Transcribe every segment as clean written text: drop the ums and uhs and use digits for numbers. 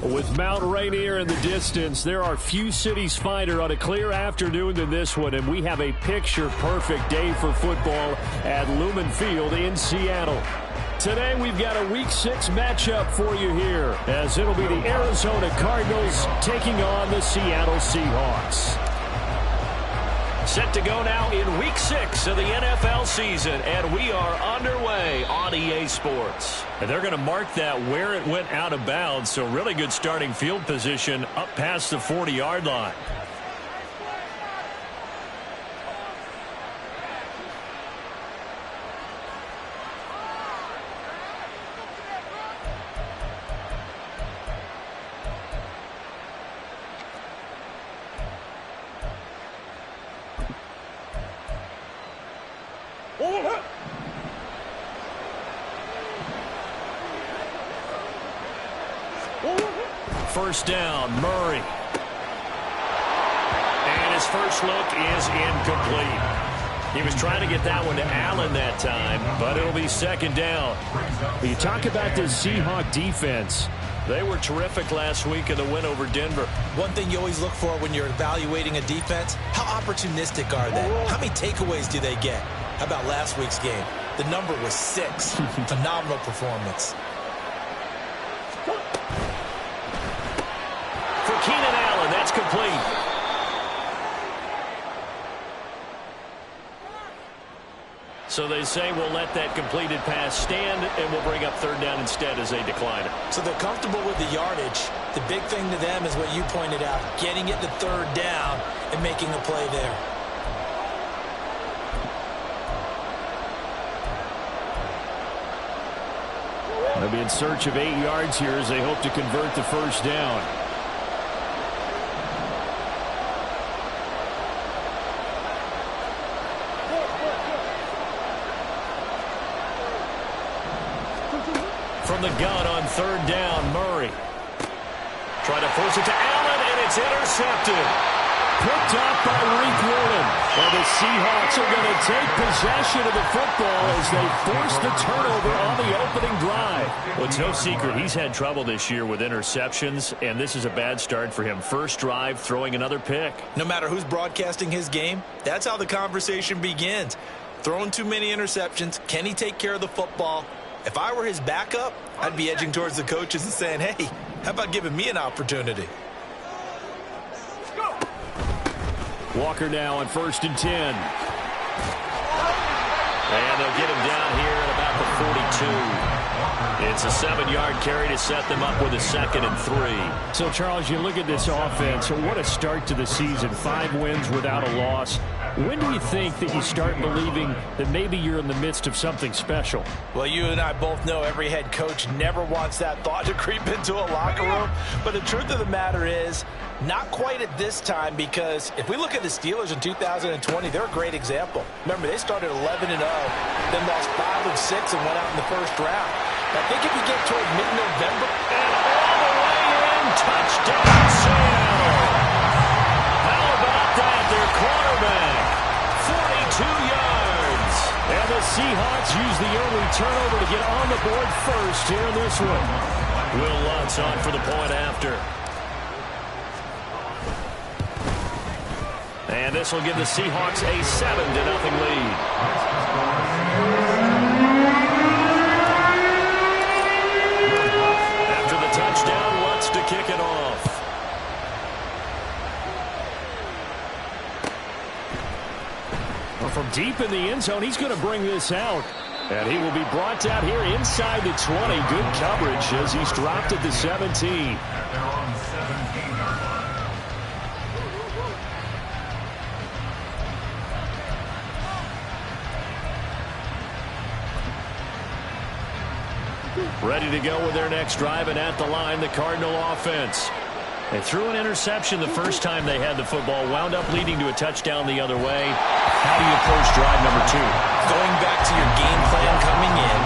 With Mount Rainier in the distance, there are few cities finer on a clear afternoon than this one, and we have a picture-perfect day for football at Lumen Field in Seattle. Today, we've got a Week 6 matchup for you here, as it'll be the Arizona Cardinals taking on the Seattle Seahawks. Set to go now in Week 6 of the NFL season, and we are underway on EA Sports. And they're going to mark that where it went out of bounds, so really good starting field position up past the 40-yard line. First down, Murray. And his first look is incomplete. He was trying to get that one to Allen that time, but it'll be second down. You talk about this Seahawk defense. They were terrific last week in the win over Denver. One thing you always look for when you're evaluating a defense, how opportunistic are they? How many takeaways do they get? How about last week's game? The number was 6. Phenomenal performance. For Keenan Allen, that's complete. So they say we'll let that completed pass stand, and we'll bring up third down instead as they decline it. So they're comfortable with the yardage. The big thing to them is what you pointed out, getting it to third down and making a play there. They'll be in search of 8 yards here as they hope to convert the first down. From the gun on third down, Murray. Trying to force it to Allen, and it's intercepted. Picked up by Reek Willen. And the Seahawks are going to take possession of the football as they force the turnover on the opening drive. Well, it's no secret he's had trouble this year with interceptions, and this is a bad start for him. First drive, throwing another pick. No matter who's broadcasting his game, that's how the conversation begins. Throwing too many interceptions, can he take care of the football? If I were his backup, I'd be edging towards the coaches and saying, hey, how about giving me an opportunity? Walker now on 1st and 10. And they'll get him down here at about the 42. It's a 7-yard carry to set them up with a 2nd and 3. So, Charles, you look at this offense, what a start to the season. 5 wins without a loss. When do you think that you start believing that maybe you're in the midst of something special? Well, you and I both know every head coach never wants that thought to creep into a locker room. But the truth of the matter is, not quite at this time, because if we look at the Steelers in 2020, they're a great example. Remember, they started 11-0, then lost 5-6 and went out in the first round. I think if you get toward mid-November, and all the way in, touchdown Seattle. How about that? Their quarterback, 42 yards. And the Seahawks use the early turnover to get on the board first here in this one. Will Lutz on for the point after. And this will give the Seahawks a 7-0 lead. After the touchdown, Lutz to kick it off. Well, from deep in the end zone, he's going to bring this out. And he will be brought out here inside the 20. Good coverage as he's dropped at the 17. Ready to go with their next drive, and at the line, the Cardinal offense. They threw an interception the first time they had the football, wound up leading to a touchdown the other way. How do you approach drive number 2? Going back to your game plan coming in,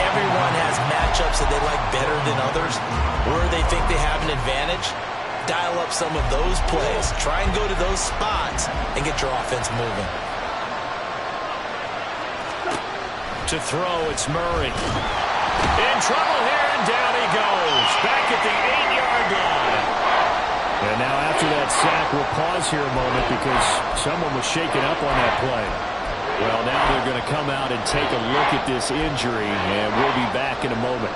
everyone has matchups that they like better than others, where they think they have an advantage. Dial up some of those plays. Try and go to those spots and get your offense moving. To throw, it's Murray. In trouble here, and down he goes. Back at the 8-yard line. And now after that sack, we'll pause here a moment because someone was shaken up on that play. Well, now they're going to come out and take a look at this injury, and we'll be back in a moment.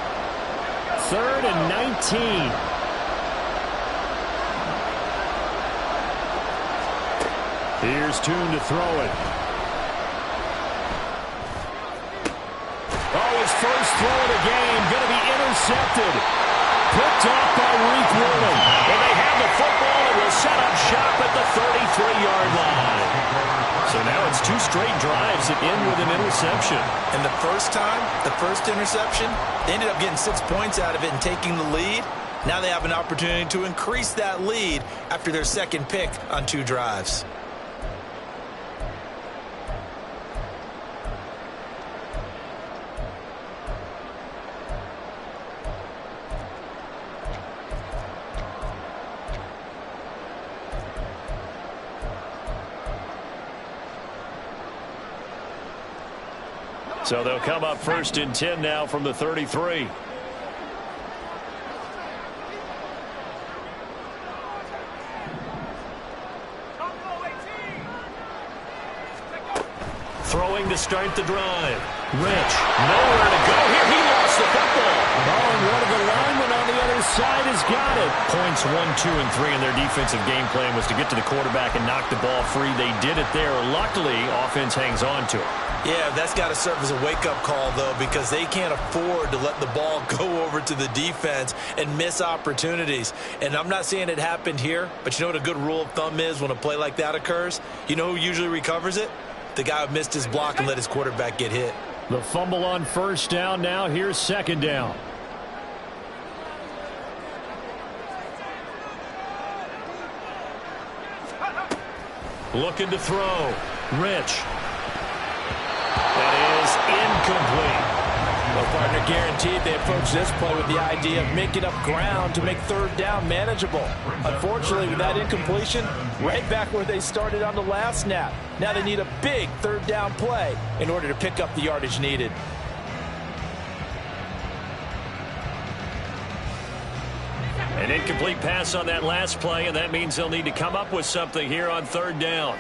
3rd and 19. Here's Tune to throw it. Oh, his first throw of the game, going to be intercepted. Picked off by Reek Willen. And they have the football and will set up shop at the 33-yard line. So now it's 2 straight drives that end with an interception. And the first time, the first interception, they ended up getting 6 points out of it and taking the lead. Now they have an opportunity to increase that lead after their second pick on 2 drives. So they'll come up 1st and 10 now from the 33. Throwing to start the drive. Rich, nowhere to go here. He lost the football. Oh, and one of the linemen on the other side has got it. Points 1, 2, and 3 in their defensive game plan was to get to the quarterback and knock the ball free. They did it there. Luckily, offense hangs on to it. Yeah, that's got to serve as a wake-up call, though, because they can't afford to let the ball go over to the defense and miss opportunities. And I'm not saying it happened here, but you know what a good rule of thumb is when a play like that occurs? You know who usually recovers it? The guy who missed his block and let his quarterback get hit. The fumble on 1st down. Now here's 2nd down. Looking to throw. Rich. That is incomplete. Well, partner, guaranteed they approach this play with the idea of making up ground to make 3rd down manageable. Unfortunately, with that incompletion, right back where they started on the last snap. Now they need a big 3rd down play in order to pick up the yardage needed. An incomplete pass on that last play, and that means they'll need to come up with something here on 3rd down.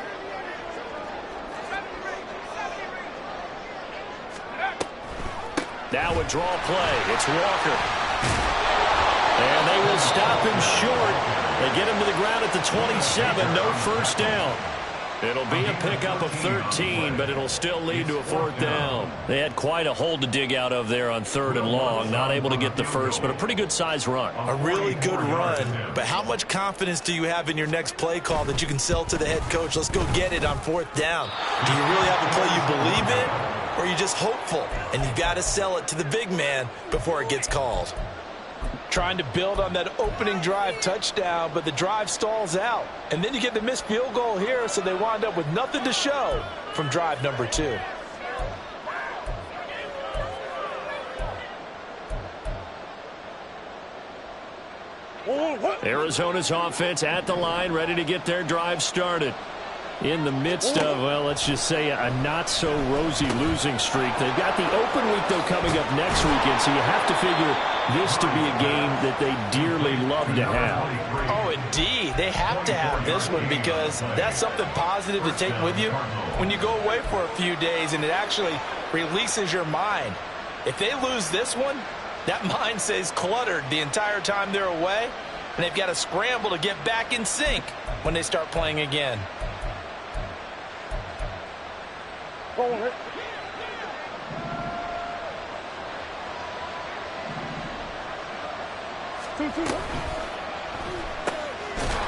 Now a draw play. It's Walker. And they will stop him short. They get him to the ground at the 27. No 1st down. It'll be a pickup of 13, but it'll still lead to a 4th down. They had quite a hole to dig out of there on 3rd and long. Not able to get the first, but a pretty good size run. A really good run. But how much confidence do you have in your next play call that you can sell to the head coach? Let's go get it on 4th down. Do you really have a play you believe in, or are you just hopeful? And you got to sell it to the big man before it gets called. Trying to build on that opening drive touchdown, but the drive stalls out. And then you get the missed field goal here, so they wind up with nothing to show from drive number 2. Arizona's offense at the line, ready to get their drive started. In the midst of, well, let's just say a not-so-rosy losing streak. They've got the open week, though, coming up next weekend, so you have to figure this to be a game that they dearly love to have. Oh, indeed. They have to have this one because that's something positive to take with you when you go away for a few days, and it actually releases your mind. If they lose this one, that mind stays cluttered the entire time they're away, and they've got to scramble to get back in sync when they start playing again.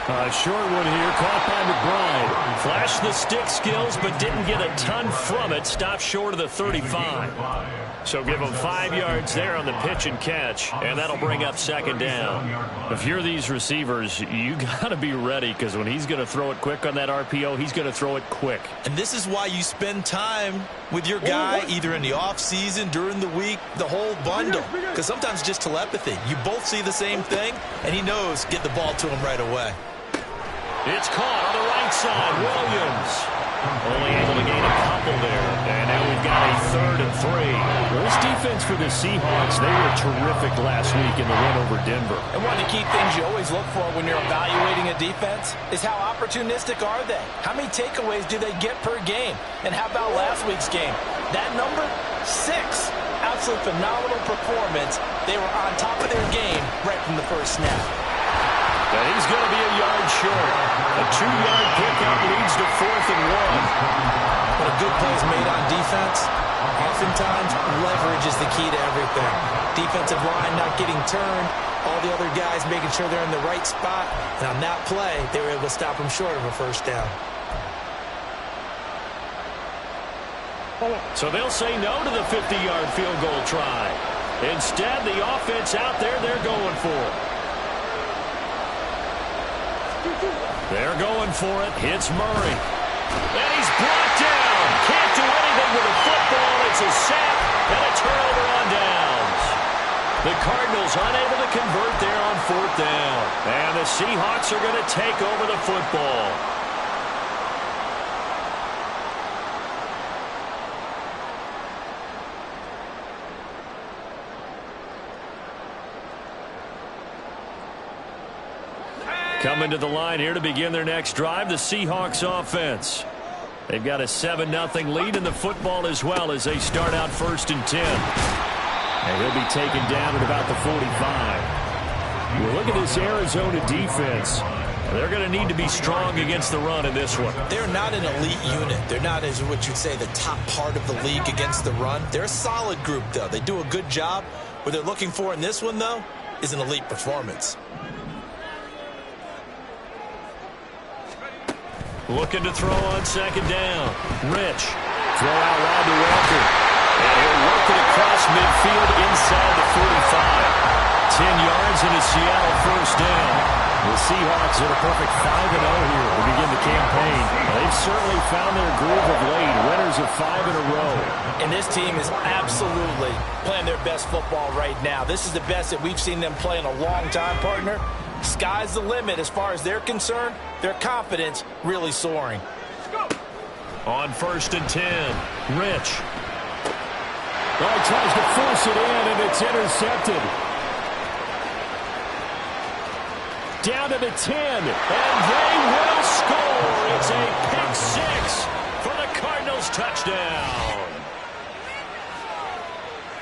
A short one here, caught by McBride. Flashed the stick skills, but didn't get a ton from it. Stopped short of the 35. So give him 5 yards there on the pitch and catch, and that'll bring up 2nd down. If you're these receivers, you got to be ready, because when he's going to throw it quick on that RPO, he's going to throw it quick. And this is why you spend time with your guy, either in the offseason, during the week, the whole bundle. Because sometimes it's just telepathy. You both see the same thing, and he knows get the ball to him right away. It's caught on the right side, Williams. Only able to gain a couple there. And now we've got a 3rd and 3. Well, this defense for the Seahawks, they were terrific last week in the win over Denver. And one of the key things you always look for when you're evaluating a defense is how opportunistic are they? How many takeaways do they get per game? And how about last week's game? That number, 6. Absolute phenomenal performance. They were on top of their game right from the first snap. And he's going to be a yard short. A 2-yard pickup leads to 4th and 1. When a good play is made on defense, oftentimes leverage is the key to everything. Defensive line not getting turned, all the other guys making sure they're in the right spot. And on that play, they were able to stop them short of a first down. So they'll say no to the 50-yard field goal try. Instead, the offense out there, they're going for it. They're going for it. Hits Murray. And he's brought down. Can't do anything with the football. It's a sack and a turnover on downs. The Cardinals unable to convert there on 4th down. And the Seahawks are going to take over the football. Coming to the line here to begin their next drive, the Seahawks offense. They've got a 7-0 lead in the football as well as they start out 1st and 10. And he'll be taken down at about the 45. Well, look at this Arizona defense. They're going to need to be strong against the run in this one. They're not an elite unit. They're not, as what you'd say, the top part of the league against the run. They're a solid group, though. They do a good job. What they're looking for in this one, though, is an elite performance. Looking to throw on 2nd down. Rich. Throw out wide to Walker. And he'll work it across midfield inside the 45. 10 yards and a Seattle first down. The Seahawks are a perfect 5-0 here to begin the campaign. They've certainly found their groove of late. Winners of 5 in a row. And this team is absolutely playing their best football right now. This is the best that we've seen them play in a long time, partner. Sky's the limit as far as they're concerned. Their confidence really soaring. On 1st and 10, Rich. Oh, he tries to force it in, and it's intercepted. Down to the 10, and they will score. It's a pick 6 for the Cardinals touchdown.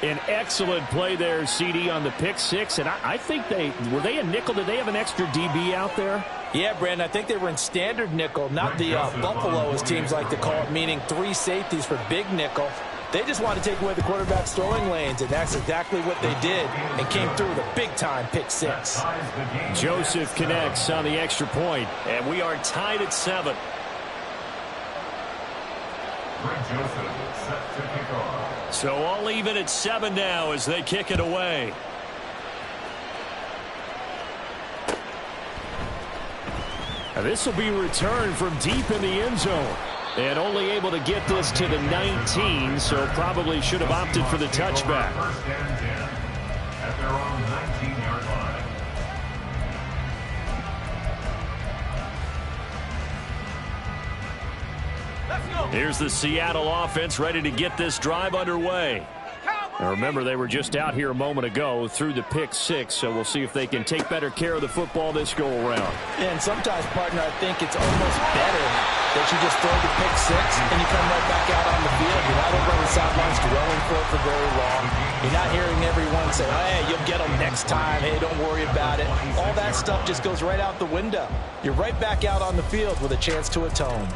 An excellent play there, CD, on the pick 6. And I think were they a nickel? Did they have an extra DB out there? Yeah, Brandon, I think they were in standard nickel, not the Buffalo, as teams like to call it, meaning 3 safeties for big nickel. They just want to take away the quarterback's throwing lanes, and that's exactly what they did and came through with a big-time pick 6. Joseph connects on the extra point, and we are tied at 7. So all even at 7 now as they kick it away. This will be returned from deep in the end zone. And only able to get this to the 19, so probably should have opted for the touchback. First and 10 at their own 19-yard line. Here's the Seattle offense ready to get this drive underway. Now remember, they were just out here a moment ago through the pick 6, so we'll see if they can take better care of the football this go-around. And sometimes, partner, I think it's almost better that you just throw the pick 6 and you come right back out on the field. You're not over on the sidelines dwelling for very long. You're not hearing everyone say, hey, you'll get them next time. Hey, don't worry about it. All that stuff just goes right out the window. You're right back out on the field with a chance to atone.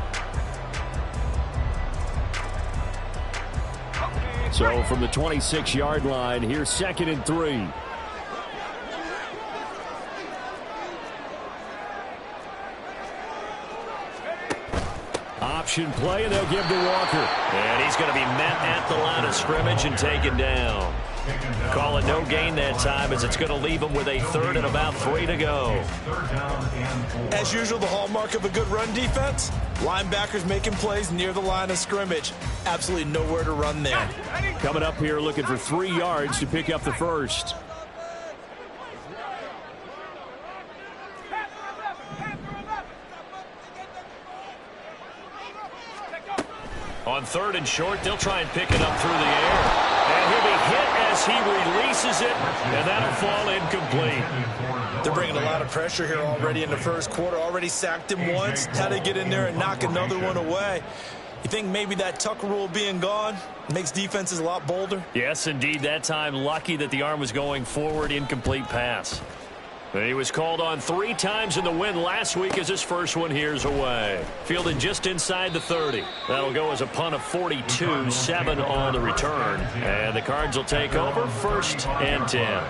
So from the 26-yard line, here's 2nd and 3. Option play, and they'll give to Walker. And he's going to be met at the line of scrimmage and taken down. Call it no gain that time as it's going to leave him with a 3rd and about 3 to go. As usual, the hallmark of a good run defense, linebackers making plays near the line of scrimmage. Absolutely nowhere to run there. Coming up here looking for 3 yards to pick up the first. On 3rd and short, they'll try and pick it up through the air. And he'll be hit as he releases it, and that'll fall incomplete. They're bringing a lot of pressure here already in the first quarter. Already sacked him once. How to get in there and knock another one away. You think maybe that Tucker rule being gone makes defenses a lot bolder? Yes, indeed. That time, lucky that the arm was going forward. Incomplete pass. He was called on 3 times in the win last week as his first one here's away. Fielded just inside the 30. That'll go as a punt of 42, 7 on the return. And the Cards will take over 1st and 10.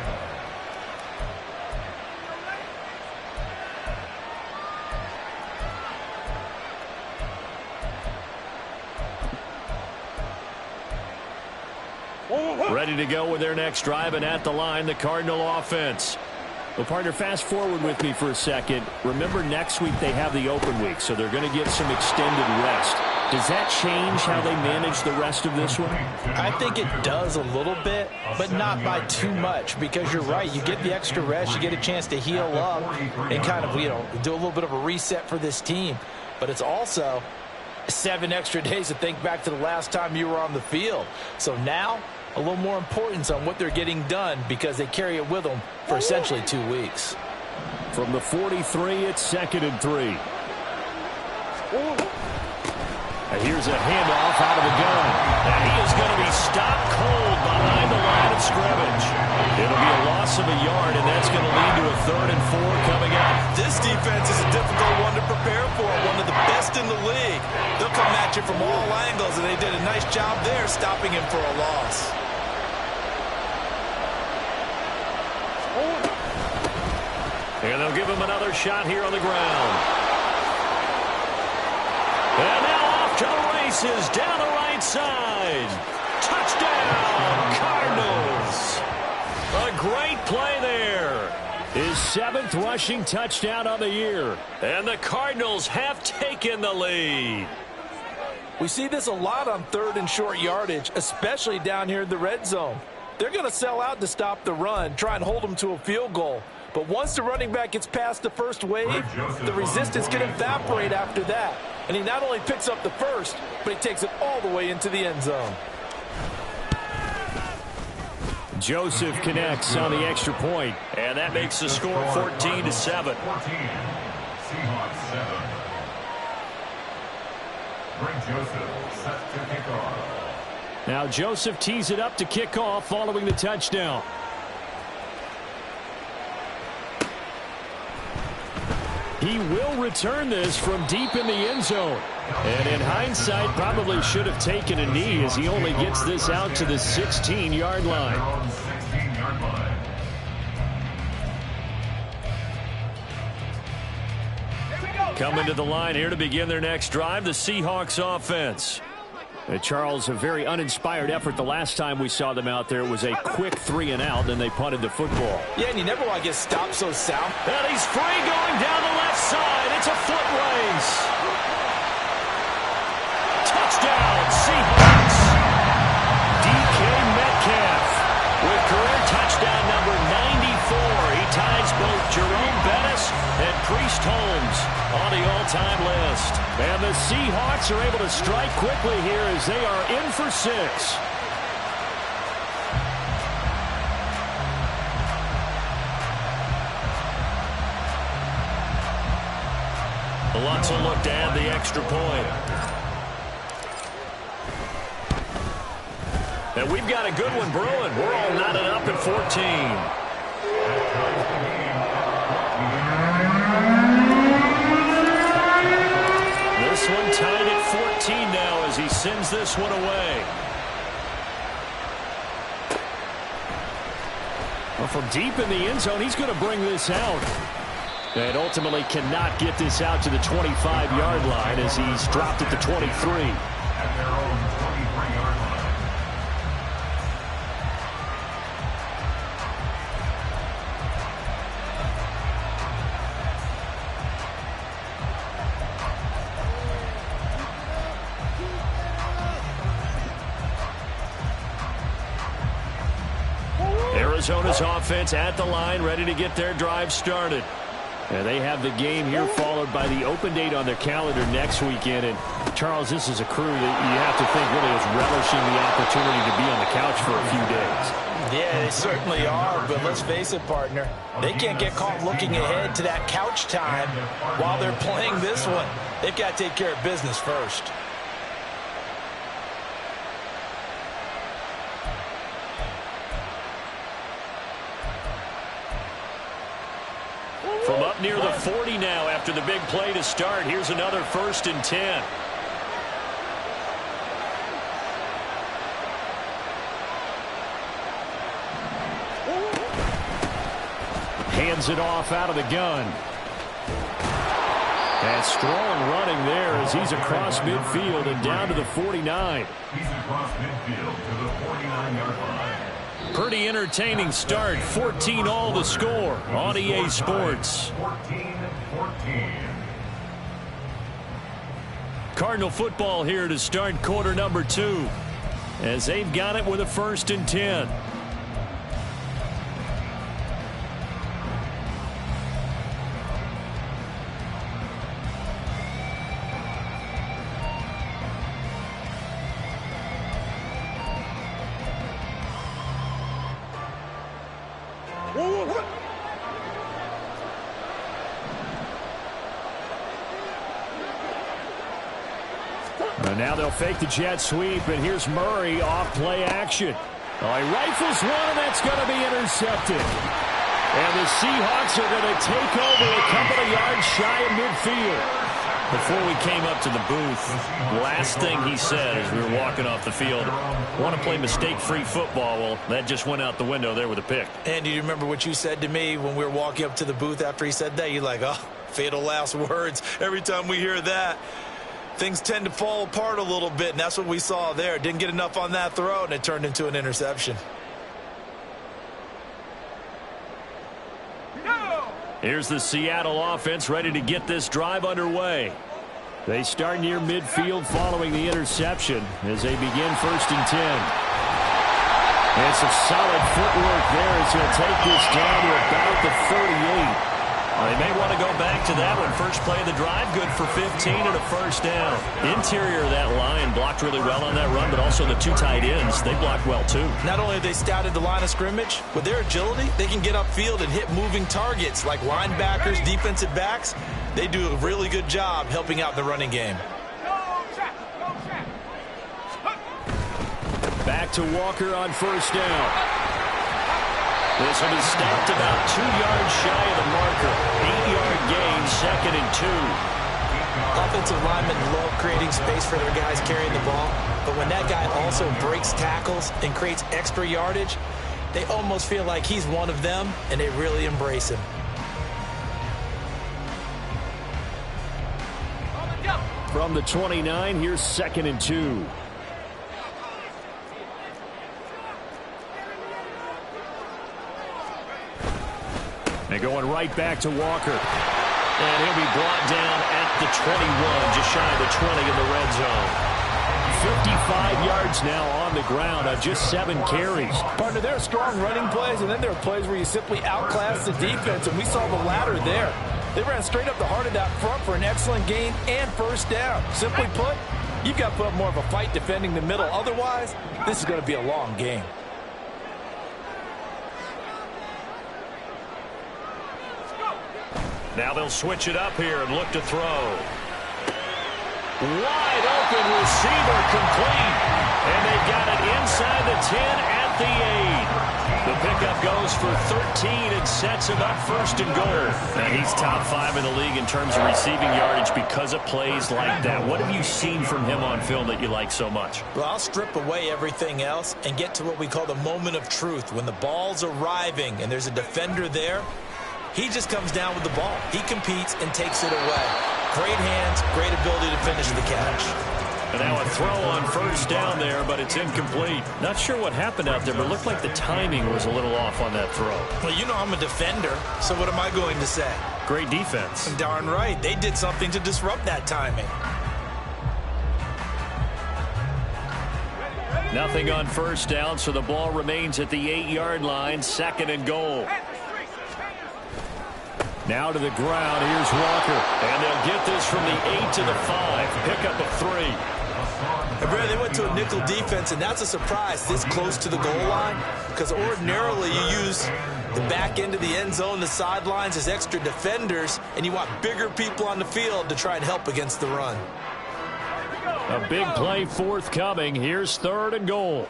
Ready to go with their next drive, and at the line, the Cardinal offense. Well, partner, fast forward with me for a second. Remember, next week they have the open week, so they're going to get some extended rest. Does that change how they manage the rest of this one? I think it does a little bit, but not by too much, because you're right. You get the extra rest. You get a chance to heal up and kind of, do a little bit of a reset for this team. But it's also 7 extra days to think back to the last time you were on the field. So now, a little more importance on what they're getting done because they carry it with them for essentially 2 weeks. From the 43, it's 2nd and 3. And here's a handoff out of the gun. And he is going to be stopped cold behind the line of scrimmage. It'll be a loss of a yard, and that's going to lead to a 3rd and 4 coming up. This defense is a difficult one to prepare for, one of the best in the league. They'll come at you from all angles, and they did a nice job there stopping him for a loss. And they'll give him another shot here on the ground. And now off to the races down the right side. Touchdown, Cardinals. A great play there. His 7th rushing touchdown on the year. And the Cardinals have taken the lead. We see this a lot on 3rd and short yardage, especially down here in the red zone. They're going to sell out to stop the run, try and hold them to a field goal. But once the running back gets past the first wave, the resistance can evaporate after that. And he not only picks up the first, but he takes it all the way into the end zone. Joseph connects on the extra point. And that makes the score 14-7. 14. Seahawks 7. Greg Joseph set to kick off. Now Joseph tees it up to kick off following the touchdown. He will return this from deep in the end zone. And in hindsight, probably should have taken a knee as he only gets this out to the 16-yard line. 16-yard line. Coming to the line here to begin their next drive, the Seahawks offense. Charles, a very uninspired effort the last time we saw them out there. It was a quick 3-and-out, and they punted the football. Yeah, and you never want to get stopped so sound. And he's free going down the left side. It's a foot race. Touchdown, Seahawks. DK Metcalf with career touchdown number 94. He ties both Jerome Bettis and Priest Holmes on the all-time list. And the Seahawks are able to strike quickly here as they are in for 6. Lutz will look to add the extra point. And we've got a good one brewing. We're all knotted up at 14. This one tied at 14 now as he sends this one away. Well, from deep in the end zone, he's going to bring this out. And ultimately cannot get this out to the 25-yard line as he's dropped at the 23. At their own 23-yard line. Arizona's offense at the line, ready to get their drive started. And they have the game here followed by the open date on their calendar next weekend. And, Charles, this is a crew that you have to think really is relishing the opportunity to be on the couch for a few days. Yeah, they certainly are, but let's face it, partner. They can't get caught looking ahead to that couch time while they're playing this one. They've got to take care of business first. From up near the 40 now after the big play to start. Here's another 1st and 10. Hands it off out of the gun. And strong running there as he's across midfield and down to the 49. He's across midfield to the 49-yard line. Pretty entertaining start. 14-all the score on EA Sports. 14-14. Cardinal football here to start quarter number 2 as they've got it with a 1st and 10. And now they'll fake the jet sweep, and here's Murray off play action. Oh, he rifles one, and that's going to be intercepted. And the Seahawks are going to take over a couple of yards shy of midfield. Before we came up to the booth, last thing he said as we were walking off the field, want to play mistake-free football. Well, that just went out the window there with a pick. And do you remember what you said to me when we were walking up to the booth after he said that? You're like, oh, fatal last words. Every time we hear that, things tend to fall apart a little bit, and that's what we saw there. Didn't get enough on that throw, and it turned into an interception. Here's the Seattle offense ready to get this drive underway. They start near midfield following the interception as they begin 1st and 10. And some solid footwork there as he'll take this down to about the 48. They may want to go back to that one. First play of the drive, good for 15 and a 1st down. Interior of that line blocked really well on that run, but also the 2 tight ends, they blocked well too. Not only have they scouted the line of scrimmage, with their agility, they can get upfield and hit moving targets like linebackers, defensive backs. They do a really good job helping out the running game. Back to Walker on 1st down. This will be stopped about 2 yards shy of the marker. 8-yard gain, 2nd and 2. Offensive linemen love creating space for their guys carrying the ball, but when that guy also breaks tackles and creates extra yardage, they almost feel like he's one of them, and they really embrace him. From the 29, here's 2nd and 2. They're going right back to Walker. And he'll be brought down at the 21, just shy of the 20 in the red zone. 55 yards now on the ground on just 7 carries. Partner, there are strong running plays, and then there are plays where you simply outclass the defense, and we saw the latter there. They ran straight up the heart of that front for an excellent gain and 1st down. Simply put, you've got to put up more of a fight defending the middle. Otherwise, this is going to be a long game. Now they'll switch it up here and look to throw. Wide open receiver complete. And they've got it inside the 10 at the 8. The pickup goes for 13 and sets him up 1st and goal. And he's top 5 in the league in terms of receiving yardage because of plays like that. What have you seen from him on film that you like so much? Well, I'll strip away everything else and get to what we call the moment of truth. When the ball's arriving and there's a defender there, he just comes down with the ball. He competes and takes it away. Great hands, great ability to finish the catch. And now a throw on 1st down there, but it's incomplete. Not sure what happened out there, but it looked like the timing was a little off on that throw. Well, you know I'm a defender, so what am I going to say? Great defense. Darn right. They did something to disrupt that timing. Nothing on 1st down, so the ball remains at the 8-yard line, 2nd and goal. Now to the ground. Here's Walker. And they'll get this from the 8 to the 5. Pickup of 3. And Brad, they went to a nickel defense, and that's a surprise this close to the goal line, because ordinarily you use the back end of the end zone, the sidelines as extra defenders, and you want bigger people on the field to try and help against the run. A big play forthcoming. Here's 3rd and goal.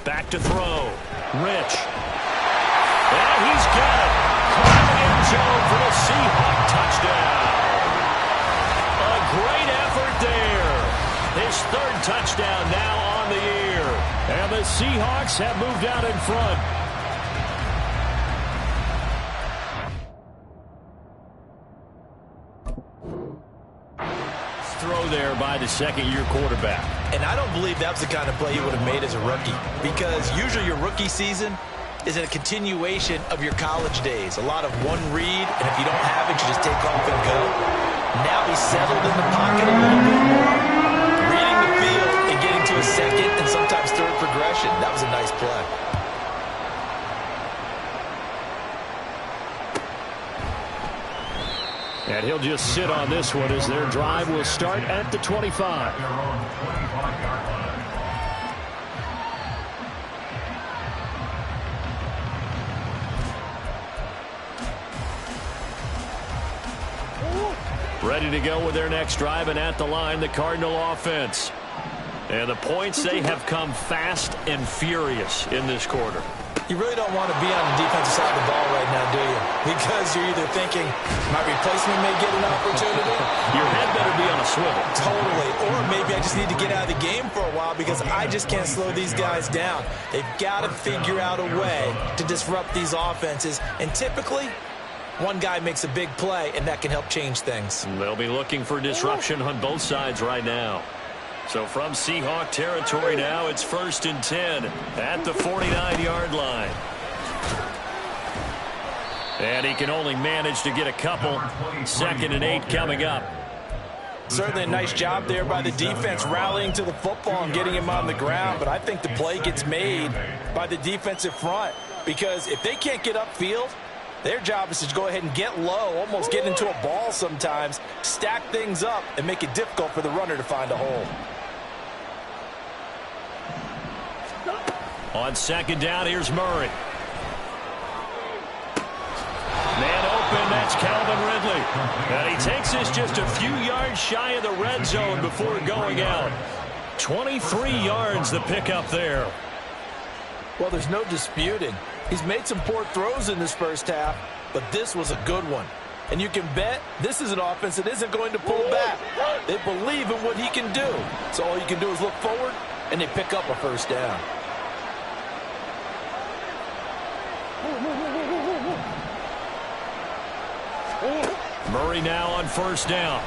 Back to throw. Rich. And he's got it. Caught in the end zone for the Seahawk touchdown. A great effort there. His 3rd touchdown now on the year. And the Seahawks have moved out in front. Throw there by the second-year quarterback. And I don't believe that was the kind of play he would have made as a rookie, because usually your rookie season is a continuation of your college days. A lot of one read, and if you don't have it, you just take off and go. Now he's settled in the pocket a little bit more, reading the field and getting to a second and sometimes 3rd progression. That was a nice play. And he'll just sit on this one as their drive will start at the 25. Their own 25-yard line. Ready to go with their next drive, and at the line, the Cardinal offense. And the points, they have come fast and furious in this quarter. You really don't want to be on the defensive side of the ball right now, do you? Because you're either thinking, my replacement may get an opportunity. Your head better be on a swivel. Totally. Or maybe I just need to get out of the game for a while because I just can't slow these guys down. They've got to figure out a way to disrupt these offenses. And typically, one guy makes a big play, and that can help change things. They'll be looking for disruption on both sides right now. So from Seahawk territory now, it's 1st and 10 at the 49-yard line. And he can only manage to get a couple. 2nd and 8 coming up. Certainly a nice job there by the defense rallying to the football and getting him on the ground. But I think the play gets made by the defensive front, because if they can't get upfield, their job is to go ahead and get low, almost get into a ball sometimes, stack things up, and make it difficult for the runner to find a hole. On 2nd down, here's Murray. Man open, that's Calvin Ridley. And he takes this just a few yards shy of the red zone before going out. 23 yards the pickup there. Well, there's no disputing. He's made some poor throws in this first half, but this was a good one. And you can bet this is an offense that isn't going to pull back. They believe in what he can do. So all you can do is look forward, and they pick up a first down. Murray now on 1st down.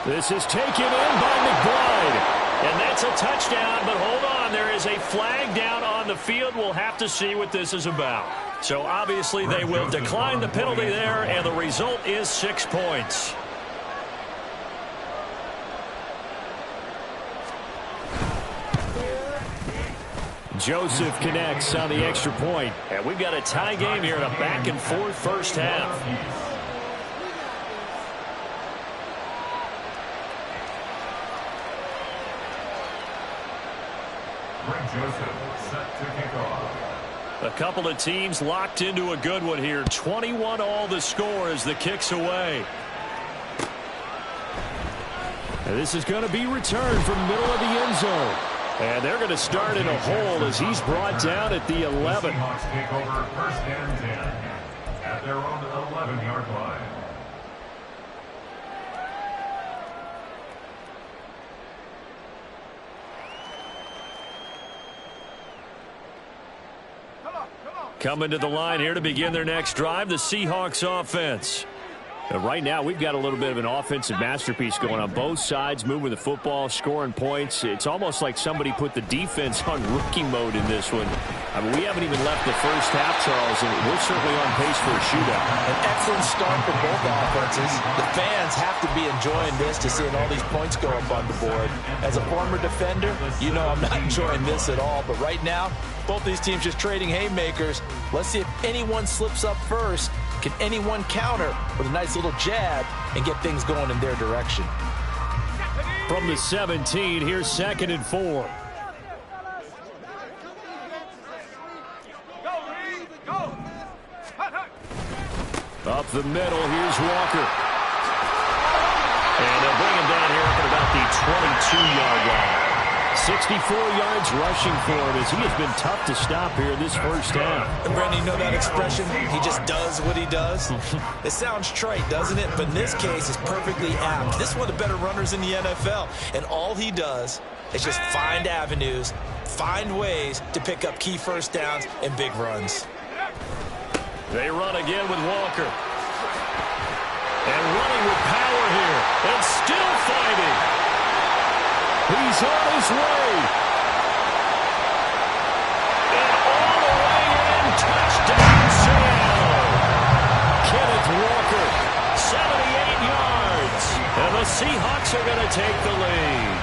This is taken in by McBride. And that's a touchdown, but hold on. There is a flag down on the field. We'll have to see what this is about. So obviously they will decline the penalty there, and the result is 6 points. Joseph connects on the extra point. And we've got a tie game here in a back-and-forth first half. Joseph set to kick off. A couple of teams locked into a good one here. 21-all the score as the kick's away. And this is going to be returned from middle of the end zone. And they're going to start in a hole as he's brought down at the 11. The Seahawks take over 1st and 10 at their own 11-yard line. Coming to the line here to begin their next drive, the Seahawks offense. And right now, we've got a little bit of an offensive masterpiece going on both sides, moving the football, scoring points. It's almost like somebody put the defense on rookie mode in this one. I mean, we haven't even left the first half, Charles, and we're certainly on pace for a shootout. An excellent start for both offenses. The fans have to be enjoying this to seeing all these points go up on the board. As a former defender, you know I'm not enjoying this at all. But right now, both these teams just trading haymakers. Let's see if anyone slips up first. Can anyone counter with a nice little jab and get things going in their direction? From the 17, here's 2nd and 4. Up the middle, here's Walker. And they'll bring him down here up at about the 22-yard line. 64 yards rushing for him as he has been tough to stop here this first half. And Brandon, you know that expression? He just does what he does. It sounds trite, doesn't it? But in this case, it's perfectly apt. This is one of the better runners in the NFL. And all he does is just find avenues, find ways to pick up key first downs and big runs. They run again with Walker. And running with power here. And still fighting. He's on his way. And all the way in. Touchdown, Seattle. Kenneth Walker, 78 yards. And the Seahawks are going to take the lead.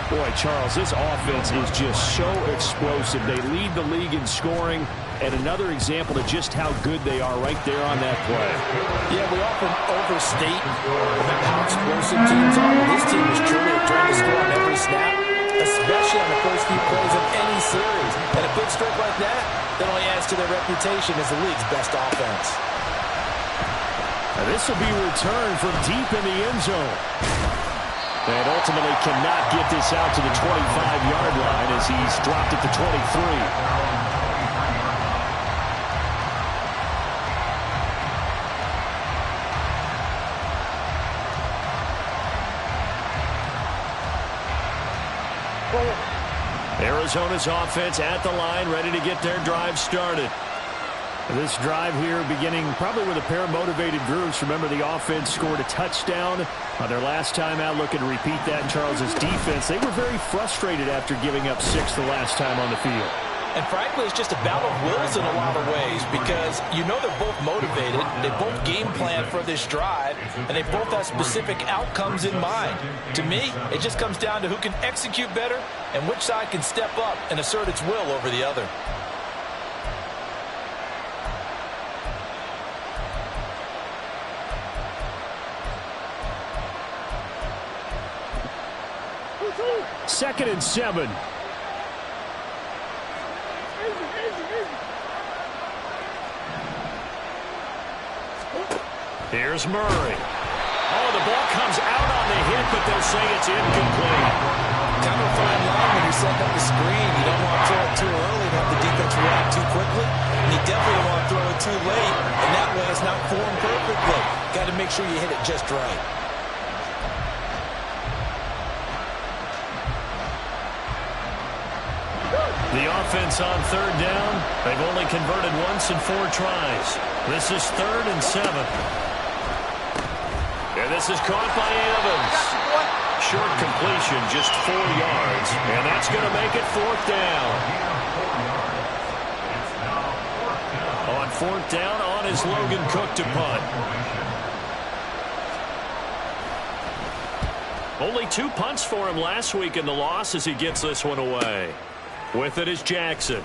Boy, Charles, this offense is just so explosive. They lead the league in scoring, and another example of just how good they are right there on that play. Yeah, we often overstate how explosive teams are. This team is truly trying to score on every snap, especially on the first few plays of any series. And a big stroke like that only adds to their reputation as the league's best offense. Now, this will be returned from deep in the end zone. And ultimately cannot get this out to the 25-yard line as he's dropped at the 23. Arizona's offense at the line, ready to get their drive started. This drive here beginning probably with a pair of motivated groups. Remember, the offense scored a touchdown on their last time out. Looking to repeat that in Charles's defense. They were very frustrated after giving up 6 the last time on the field. And frankly, it's just a battle of wills in a lot of ways because you know they're both motivated. They both game plan for this drive, and they both have specific outcomes in mind. To me, it just comes down to who can execute better and which side can step up and assert its will over the other. Second and 7. Here's Murray. Oh, the ball comes out on the hit, but they'll say it's incomplete. Kind of a fine line when you're setting up the screen. You don't want to throw it too early and have the defense react too quickly. And you definitely don't want to throw it too late, and that way it's not formed perfectly. Got to make sure you hit it just right. The offense on third down. They've only converted once in 4 tries. This is 3rd and 7. And this is caught by Evans. Short completion, just 4 yards. And that's going to make it 4th down. On 4th down, on is Logan Cook to punt. Only 2 punts for him last week in the loss as he gets this one away. With it is Jackson.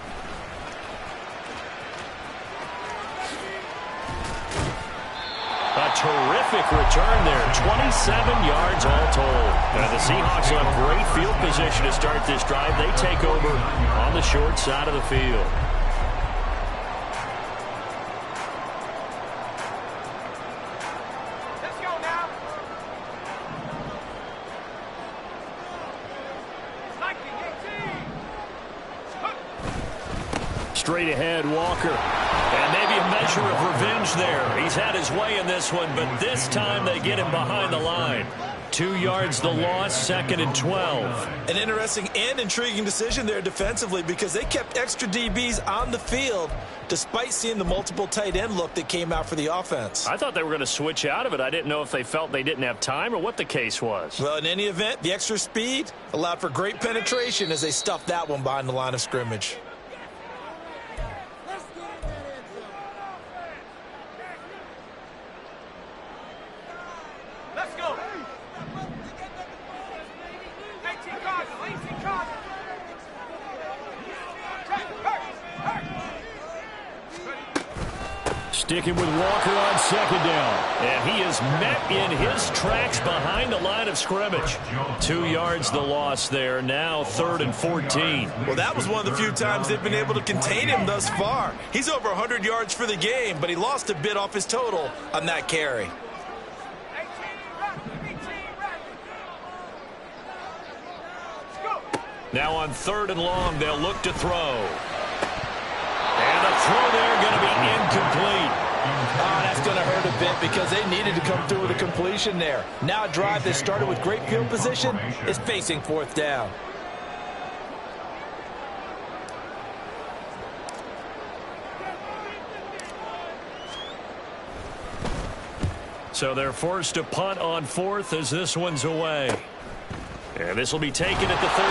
A terrific return there. 27 yards all told. And the Seahawks will have great field position to start this drive. They take over on the short side of the field. Straight ahead, Walker. And maybe a measure of revenge there. He's had his way in this one, but this time they get him behind the line. 2 yards the loss, 2nd and 12. An interesting and intriguing decision there defensively because they kept extra DBs on the field despite seeing the multiple tight end look that came out for the offense. I thought they were going to switch out of it. I didn't know if they felt they didn't have time or what the case was. Well, in any event, the extra speed allowed for great penetration as they stuffed that one behind the line of scrimmage. Sticking with Walker on 2nd down. And he is met in his tracks behind the line of scrimmage. 2 yards the loss there. Now 3rd and 14. Well, that was one of the few times they've been able to contain him thus far. He's over 100 yards for the game, but he lost a bit off his total on that carry. Now on 3rd and long, they'll look to throw. And the throw there going to be incomplete. Oh, that's going to hurt a bit because they needed to come through with a completion there. Now a drive that started with great field position is facing 4th down. So they're forced to punt on 4th as this one's away. And this will be taken at the 13.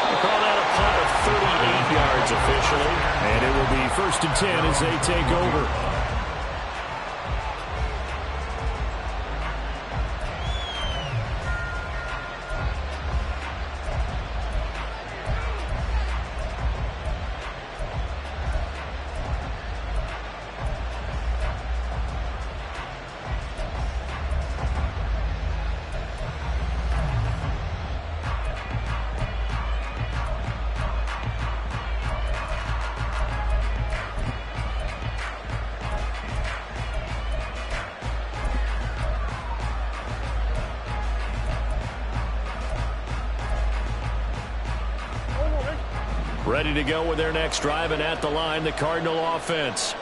We'll call that a punt of 38 yards officially. And it will be 1st and 10 as they take over. Ready to go with their next drive, and at the line, the Cardinal offense.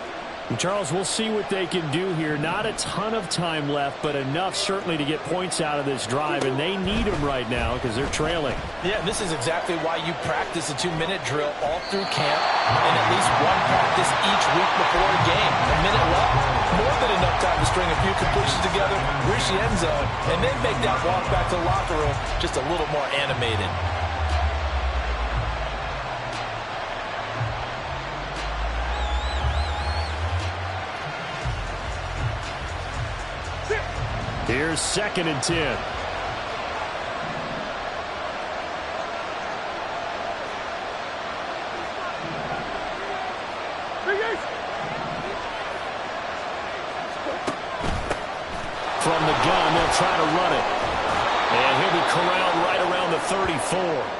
And Charles, we'll see what they can do here. Not a ton of time left, but enough certainly to get points out of this drive, and they need them right now because they're trailing. Yeah, this is exactly why you practice a 2-minute drill all through camp and at least one practice each week before a game. A minute left, more than enough time to string a few completions together, reach the end zone, and then make that walk back to the locker room just a little more animated. Here's 2nd and 10. From the gun, they'll try to run it. And he'll be corralled right around the 34.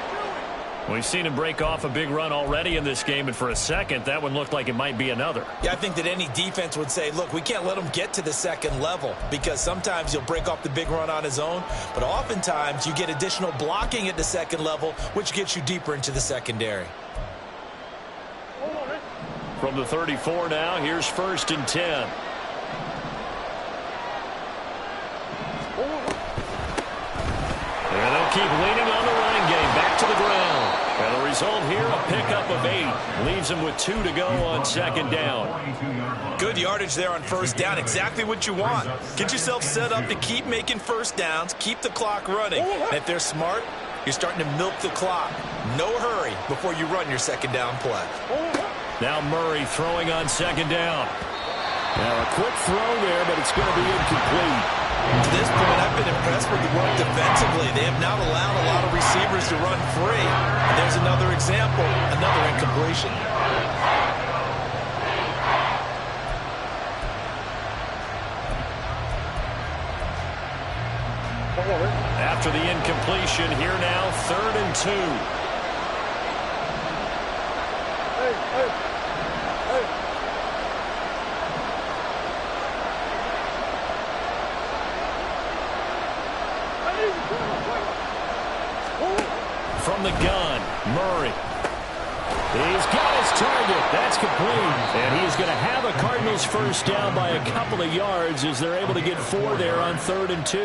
We've seen him break off a big run already in this game, and for a second, that one looked like it might be another. Yeah, I think that any defense would say, look, we can't let him get to the 2nd level because sometimes he'll break off the big run on his own, but oftentimes you get additional blocking at the 2nd level, which gets you deeper into the secondary. From the 34 now, here's 1st and 10. And they'll keep leaning on the running game. Back to the ground. And the result here, a pickup of 8. Leaves them with 2 to go on 2nd down. Good yardage there on 1st down. Exactly what you want. Get yourself set up to keep making 1st downs, keep the clock running. And if they're smart, you're starting to milk the clock. No hurry before you run your 2nd down play. Now Murray throwing on 2nd down. Now a quick throw there, but it's going to be incomplete. To this point, I've been impressed with the work defensively. They have not allowed a lot of receivers to run free. And there's another example, another incompletion. After the incompletion, here now, 3rd and 2. From the gun, Murray. He's got his target. That's complete. And he's going to have a Cardinals first down by a couple of yards as they're able to get 4 there on 3rd and 2.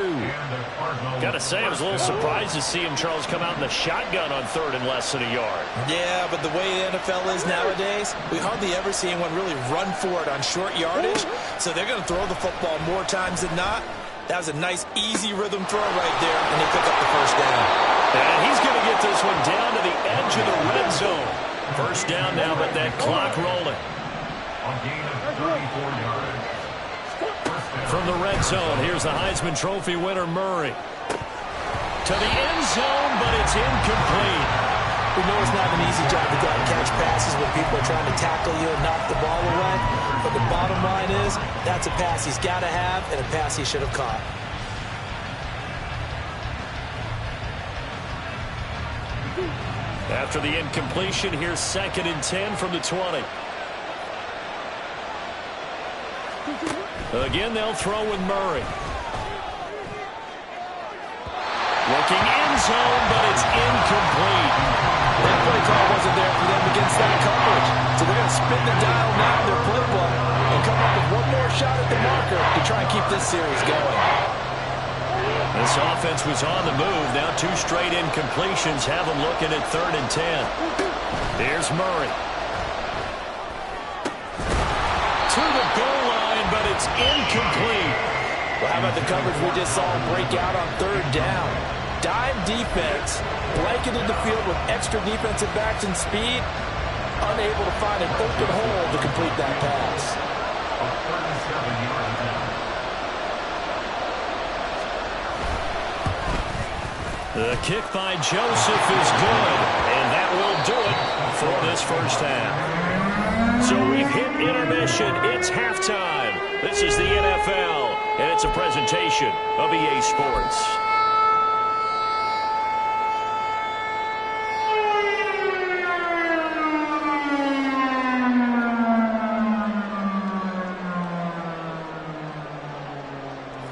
Got to say, I was a little surprised to see him, Charles, come out in the shotgun on 3rd and less than a yard. Yeah, but the way the NFL is nowadays, we hardly ever see anyone really run for it on short yardage. So they're going to throw the football more times than not. That was a nice, easy rhythm throw right there, and they pick up the first down. And he's going to get this one down to the edge of the red zone. First down now, but that clock rolling. From the red zone, here's the Heisman Trophy winner, Murray. To the end zone, but it's incomplete. We know it's not an easy job to go and catch passes when people are trying to tackle you and knock the ball away. But the bottom line is, that's a pass he's got to have and a pass he should have caught. After the incompletion, here's 2nd and 10 from the 20. Again, they'll throw with Murray. Looking end zone, but it's incomplete. That play call wasn't there for them against that coverage. So they're going to spin the dial now in their playbook and come up with one more shot at the marker to try and keep this series going. This offense was on the move. Now 2 straight incompletions have them looking at 3rd and 10. Here's Murray. To the goal line, but it's incomplete. Well, how about the coverage we just saw break out on 3rd down? Dime defense, blanketed the field with extra defensive backs and speed, unable to find an open hole to complete that pass. The kick by Joseph is good, and that will do it for this first half. So we've hit intermission. It's halftime. This is the NFL, and it's a presentation of EA Sports.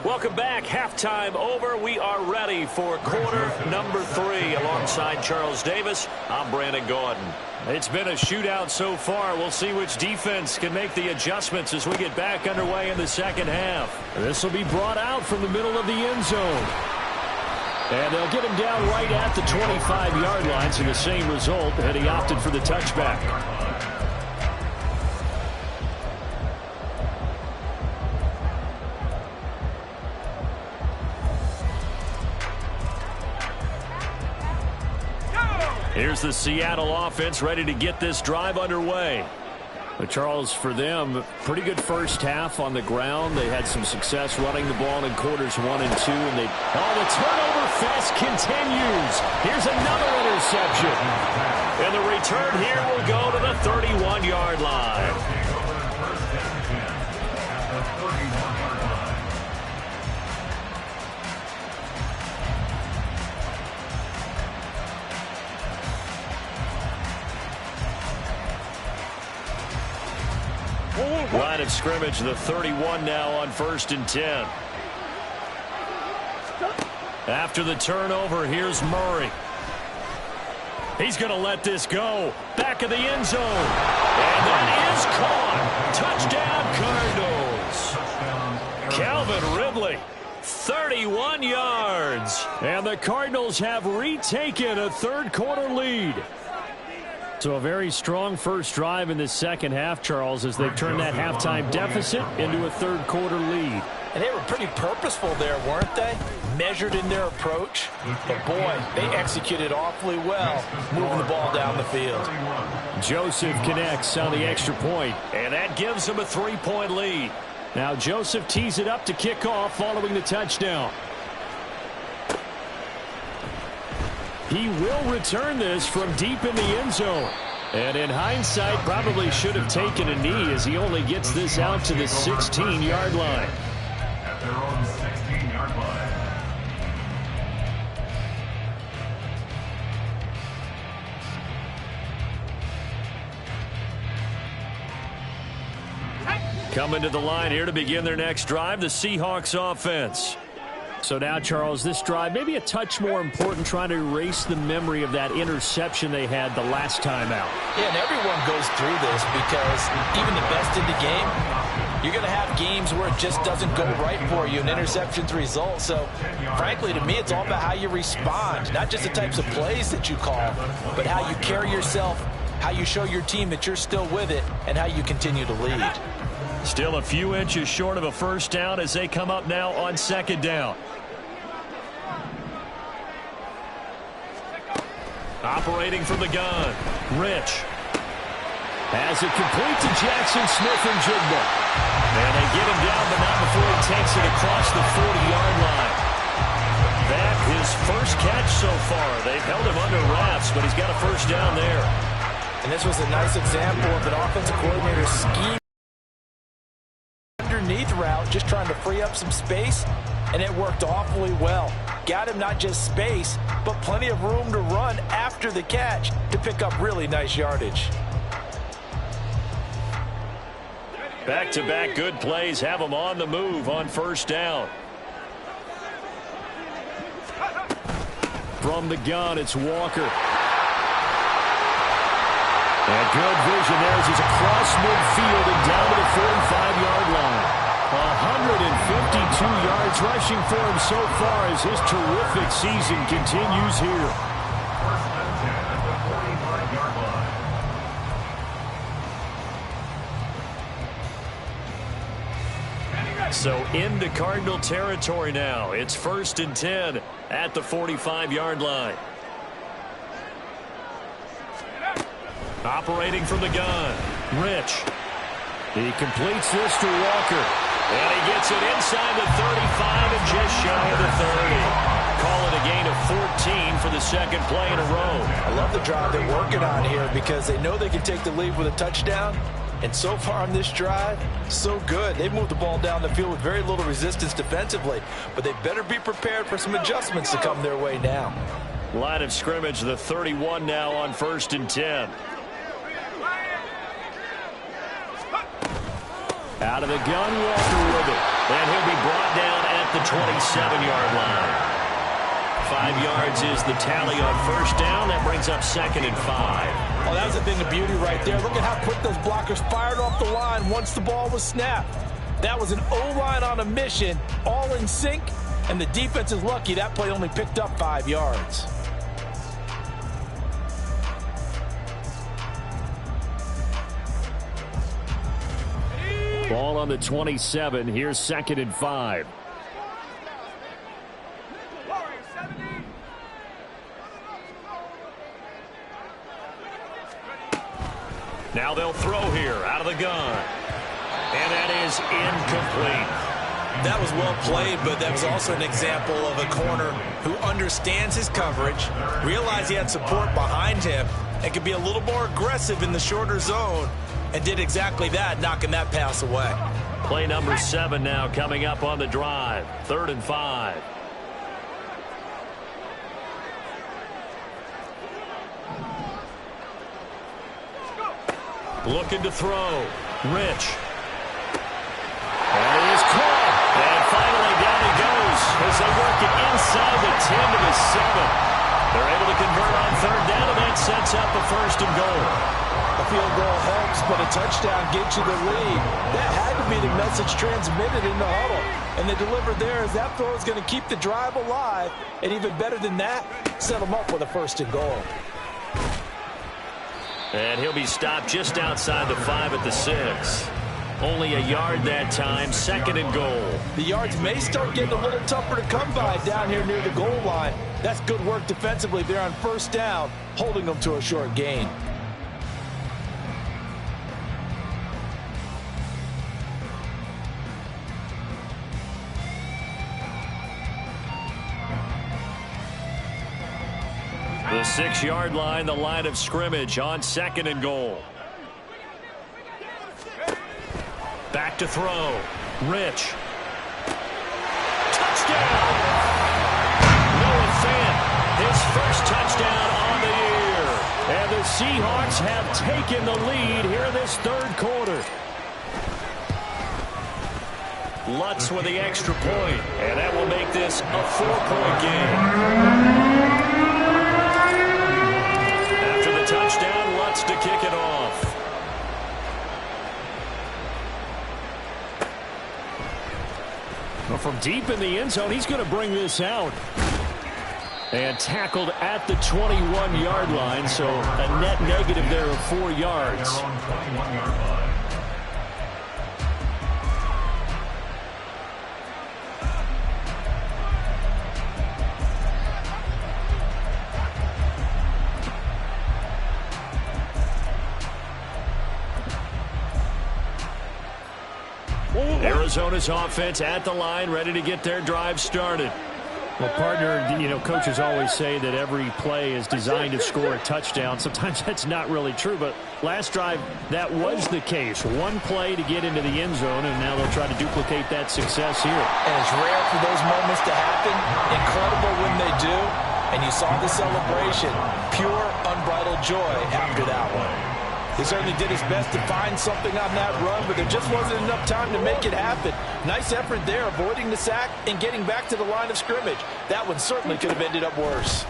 Welcome back. Halftime over. We are ready for quarter number 3. Alongside Charles Davis, I'm Brandon Gordon. It's been a shootout so far. We'll see which defense can make the adjustments as we get back underway in the second half. This will be brought out from the middle of the end zone. And they'll get him down right at the 25-yard line, so the same result, and he opted for the touchback. Here's the Seattle offense ready to get this drive underway. But Charles, for them, pretty good first half on the ground. They had some success running the ball in quarters 1 and 2. And the turnover fest continues. Here's another interception. And the return here will go to the 31-yard line. Line of scrimmage, the 31 now on 1st and 10. After the turnover, here's Murray. He's going to let this go. Back of the end zone. And that is caught. Touchdown, Cardinals. Calvin Ridley, 31 yards. And the Cardinals have retaken a third-quarter lead. So a very strong first drive in this second half, Charles, as they've turned that halftime deficit into a third-quarter lead. And they were pretty purposeful there, weren't they? Measured in their approach. But, boy, they executed awfully well, moving the ball down the field. Joseph connects on the extra point. And that gives them a 3-point lead. Now Joseph tees it up to kick off following the touchdown. He will return this from deep in the end zone. And in hindsight, probably should have taken a knee as he only gets this out to the 16-yard line. At their own 16-yard line. Coming to the line here to begin their next drive, the Seahawks offense. So now, Charles, this drive maybe a touch more important, trying to erase the memory of that interception they had the last time out. Yeah, and everyone goes through this because even the best in the game, you're going to have games where it just doesn't go right for you and interceptions result. So, frankly, to me, it's all about how you respond, not just the types of plays that you call, but how you carry yourself, how you show your team that you're still with it, and how you continue to lead. Still a few inches short of a first down as they come up now on second down. Operating from the gun, Rich. Has it complete to Jackson Smith-Njigba. And they get him down, but not before he takes it across the 40-yard line. That his first catch so far. They've held him under wraps, but he's got a first down there. And this was a nice example of an offensive coordinator scheme. Underneath route, just trying to free up some space, and it worked awfully well. Got him not just space, but plenty of room to run after the catch to pick up really nice yardage. Back-to-back good plays have them on the move on first down. From the gun, it's Walker. And good vision there as he's across midfield and down to the 45-yard line. 152 yards rushing for him so far as his terrific season continues here. First and 10 at the 45-yard line. So into Cardinal territory now. It's first and 10 at the 45-yard line. Operating from the gun, Rich. He completes this to Walker. And he gets it inside the 35 and just shy of the 30. Call it a gain of 14 for the second play in a row. I love the drive they're working on here because they know they can take the lead with a touchdown. And so far on this drive, so good. They've moved the ball down the field with very little resistance defensively. But they better be prepared for some adjustments to come their way now. Line of scrimmage, the 31 now on first and 10. Out of the gun, Walker with it. And he'll be brought down at the 27-yard line. 5 yards is the tally on first down. That brings up second and 5. Oh, that was a thing of beauty right there. Look at how quick those blockers fired off the line once the ball was snapped. That was an O-line on a mission, all in sync, and the defense is lucky that play only picked up 5 yards. Ball on the 27. Here's second and 5. Now they'll throw here out of the gun. And that is incomplete. That was well played, but that was also an example of a corner who understands his coverage, realized he had support behind him, and could be a little more aggressive in the shorter zone, and did exactly that, knocking that pass away. Play number 7 now coming up on the drive. 3rd and 5. Looking to throw. Rich. And it is caught. And finally down he goes as they work it inside the 10 to the 7. They're able to convert on 3rd down, and that sets up a 1st and goal. A field goal helps, but a touchdown gets you the lead. That had to be the message transmitted in the huddle. And they delivered there as that throw is going to keep the drive alive. And even better than that, set them up with a 1st and goal. And he'll be stopped just outside the 5 at the 6. Only a yard that time, 2nd and goal. The yards may start getting a little tougher to come by down here near the goal line. That's good work defensively there on 1st down, holding them to a short gain. The 6-yard line, the line of scrimmage on 2nd and goal. Back to throw. Rich. Touchdown! Noah Fant, his first touchdown on the year. And the Seahawks have taken the lead here in this 3rd quarter. Lutz with the extra point, and that will make this a 4-point game. After the touchdown, Lutz to kick it off. Well, from deep in the end zone, he's going to bring this out. And tackled at the 21-yard line, so a net negative there of 4 yards. They're on 21-yard line. Arizona's offense at the line, ready to get their drive started. Well, partner, coaches always say that every play is designed to score a touchdown. Sometimes that's not really true, but last drive, that was the case. One play to get into the end zone, and now they'll try to duplicate that success here. And it's rare for those moments to happen. Incredible when they do. And you saw the celebration. Pure, unbridled joy after that one. He certainly did his best to find something on that run, but there just wasn't enough time to make it happen. Nice effort there, avoiding the sack and getting back to the line of scrimmage. That one certainly could have ended up worse.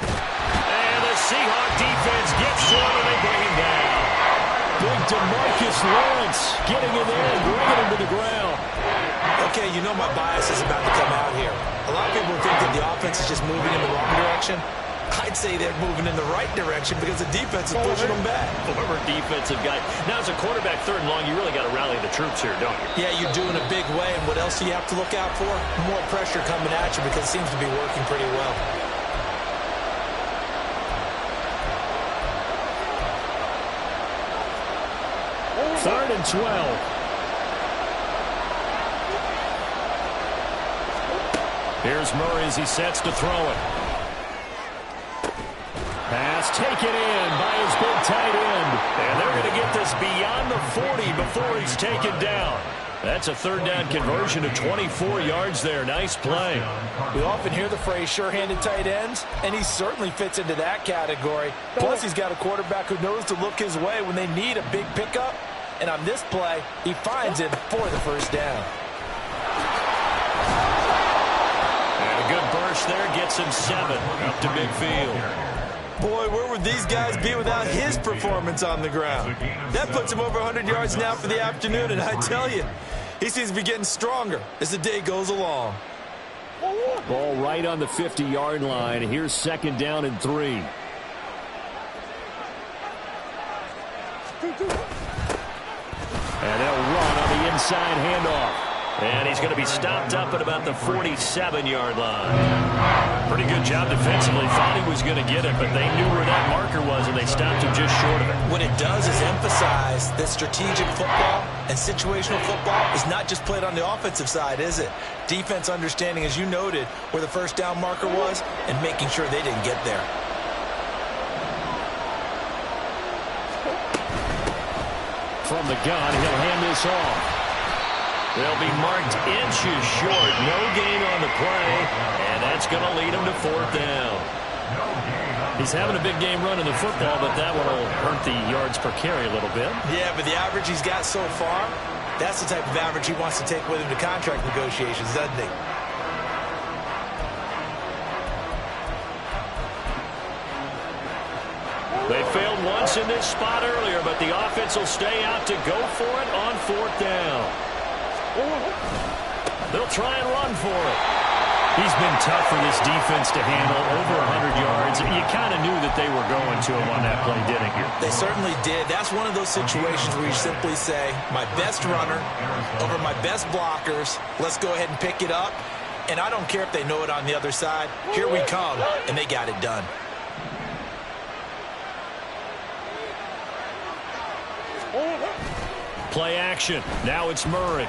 And the Seahawk defense gets to him, and they bring him down. Big DeMarcus Lawrence getting in there and bringing him to the ground. Okay, you know my bias is about to come out here. A lot of people think that the offense is just moving in the wrong direction. I'd say they're moving in the right direction because the defense is pushing them back. Former defensive guy. Now, as a quarterback, 3rd and long, you really got to rally the troops here, don't you? Yeah, you do in a big way. And what else do you have to look out for? More pressure coming at you because it seems to be working pretty well. Third and 12. Here's Murray as he sets to throw it. Pass taken in by his big tight end. And they're going to get this beyond the 40 before he's taken down. That's a 3rd down conversion of 24 yards there. Nice play. We often hear the phrase sure-handed tight ends, and he certainly fits into that category. Plus, he's got a quarterback who knows to look his way when they need a big pickup. And on this play, he finds it for the 1st down. And a good burst there gets him 7 up to midfield. Boy, where would these guys be without his performance on the ground? That puts him over 100 yards now for the afternoon, and I tell you, he seems to be getting stronger as the day goes along. Ball right on the 50-yard line. Here's 2nd down and 3. And they'll run on the inside handoff. And he's going to be stopped up at about the 47-yard line. Pretty good job defensively. Thought he was going to get it, but they knew where that marker was, and they stopped him just short of it. What it does is emphasize that strategic football and situational football is not just played on the offensive side, is it? Defense understanding, as you noted, where the 1st down marker was and making sure they didn't get there. From the gun, he'll hand this off. They'll be marked inches short. No gain on the play, and that's going to lead him to 4th down. He's having a big game running the football, but that one will hurt the yards per carry a little bit. Yeah, but the average he's got so far, that's the type of average he wants to take with him to contract negotiations, doesn't he? They failed once in this spot earlier, but the offense will stay out to go for it on 4th down. They'll try and run for it. He's been tough for this defense to handle, over 100 yards. You kind of knew that they were going to him on that play, didn't you? They certainly did. That's one of those situations where you simply say, my best runner over my best blockers. Let's go ahead and pick it up. And I don't care if they know it on the other side. Here we come, and they got it done. Play action. Now it's Murray.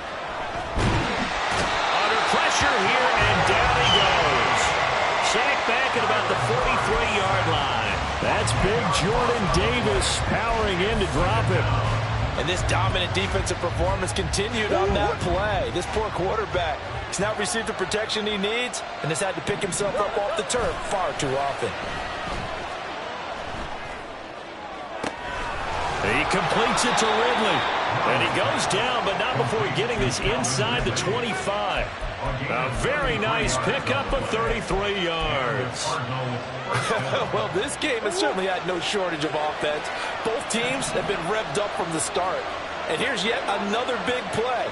Under pressure here, and down he goes. Sacked back at about the 43-yard line. That's big Jordan Davis powering in to drop him. And this dominant defensive performance continued on that play. This poor quarterback has not received the protection he needs and has had to pick himself up off the turf far too often. He completes it to Ridley. And he goes down, but not before getting this inside the 25. A very nice pickup of 33 yards. Well, this game has certainly had no shortage of offense. Both teams have been revved up from the start. And here's yet another big play.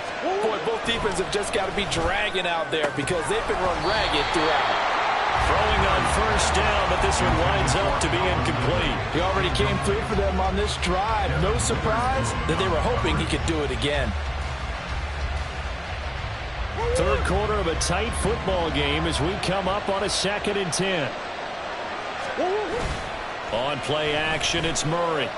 Boy, both defenses have just got to be dragging out there because they've been run ragged throughout. Throwing on first down, but this one winds up to be incomplete. He already came through for them on this drive. No surprise that they were hoping he could do it again. Third quarter of a tight football game as we come up on a 2nd and 10. On play action, it's Murray.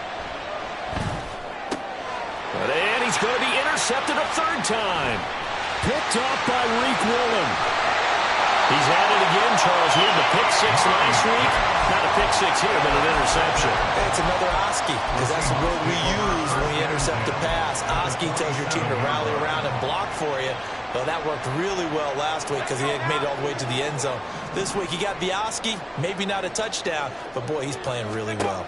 And he's going to be intercepted a third time. Picked off by Reek Woolen. He's had it again, Charles. He had the pick six last week. Not a pick six here, but an interception. It's another Oski, because that's the word we use when you intercept a pass. Oski tells your team to rally around and block for you. Well, that worked really well last week because he had made it all the way to the end zone. This week he got the Oski, maybe not a touchdown, but boy, he's playing really well.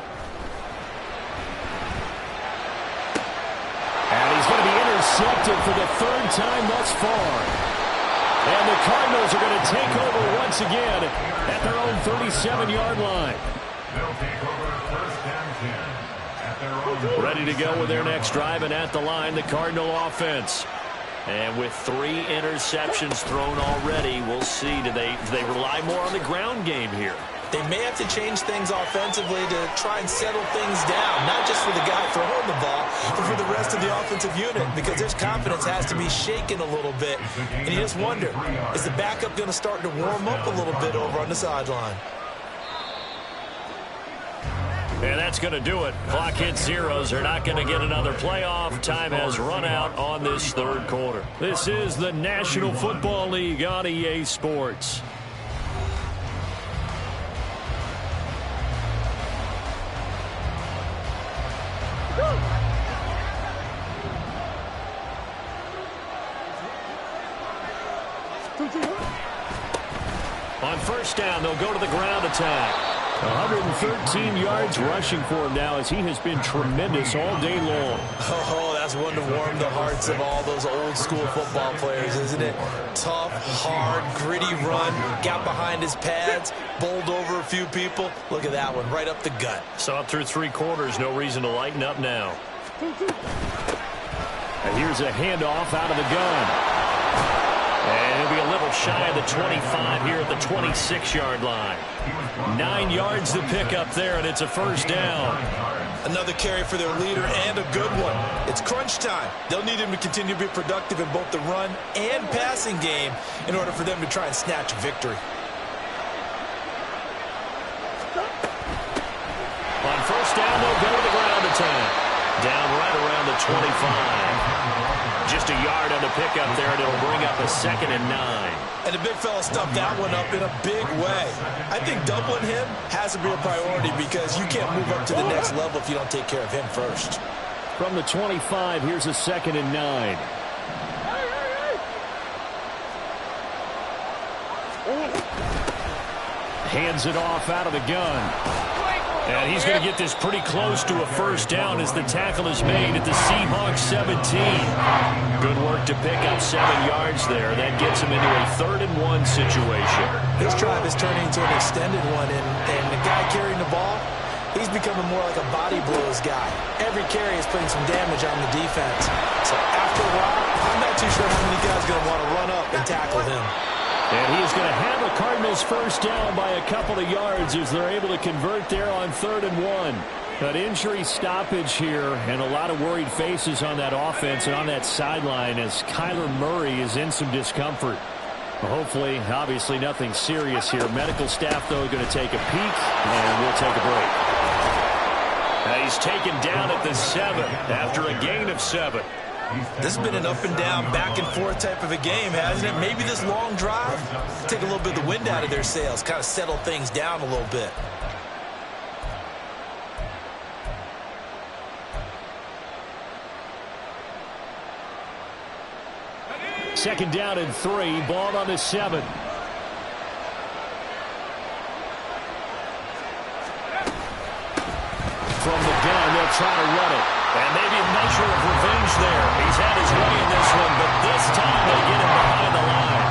And he's going to be intercepted for the 3rd time thus far. And the Cardinals are going to take over once again at their own 37-yard line. They'll take over 1st and 10 at their own. Ready to go with their next drive, and at the line, the Cardinal offense. And with 3 interceptions thrown already, we'll see. Do they rely more on the ground game here? They may have to change things offensively to try and settle things down, not just for the guy throwing the ball, but for the rest of the offensive unit, because their confidence has to be shaken a little bit. And you just wonder, is the backup going to start to warm up a little bit over on the sideline? And that's going to do it. Clock hits zeros. They're not going to get another playoff. Time has run out on this 3rd quarter. This is the National Football League on EA Sports. On first down, they'll go to the ground attack. 113 yards rushing for him now as he has been tremendous all day long. Oh, that's one to warm the hearts of all those old school football players, isn't it? Tough, hard, gritty run, got behind his pads, bowled over a few people. Look at that one, right up the gut. Saw it through 3 quarters, no reason to lighten up now. And here's a handoff out of the gun. And it'll be a little shy of the 25 here at the 26-yard line. 9 yards to pick up there, and it's a first down. Another carry for their leader and a good one. It's crunch time. They'll need him to continue to be productive in both the run and passing game in order for them to try and snatch a victory. On first down, they'll go to the ground attack. Down right around the 25. Just a yard on the pickup there, and it'll bring up a 2nd and 9. And the big fella stuffed that one up in a big way. I think doubling him has to be a priority because you can't move up to the next level if you don't take care of him first. From the 25, here's a 2nd and 9. Hands it off out of the gun. And he's going to get this pretty close to a first down as the tackle is made at the Seahawks 17. Good work to pick up 7 yards there. That gets him into a 3rd and 1 situation. This drive is turning into an extended one, and the guy carrying the ball, he's becoming more like a body blows guy. Every carry is putting some damage on the defense. So after a while, I'm not too sure how many guys are going to want to run up and tackle him. And he is going to have the Cardinals first down by a couple of yards as they're able to convert there on 3rd and 1. An injury stoppage here and a lot of worried faces on that offense and on that sideline as Kyler Murray is in some discomfort. Hopefully, obviously nothing serious here. Medical staff, though, going to take a peek, and we'll take a break. Now he's taken down at the 7 after a gain of 7. This has been an up and down, back and forth type of a game, hasn't it? Maybe this long drive take a little bit of the wind out of their sails, kind of settle things down a little bit. Second down and 3, ball on the 7. From the gun, that's try to run it. And maybe a measure of revenge there. He's had his way in this one, but this time they get him behind the line.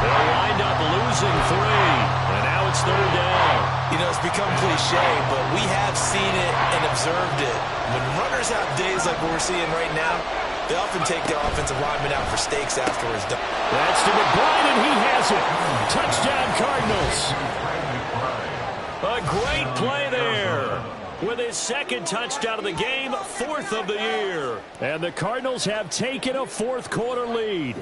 They'll wind up losing 3, and now it's 3rd down. You know, it's become cliche, but we have seen it and observed it. When runners have days like what we're seeing right now, they often take their offensive linemen out for steaks afterwards. That's to McBride, and he has it. Touchdown, Cardinals. A great play there. With his 2nd touchdown of the game, 4th of the year. And the Cardinals have taken a 4th quarter lead.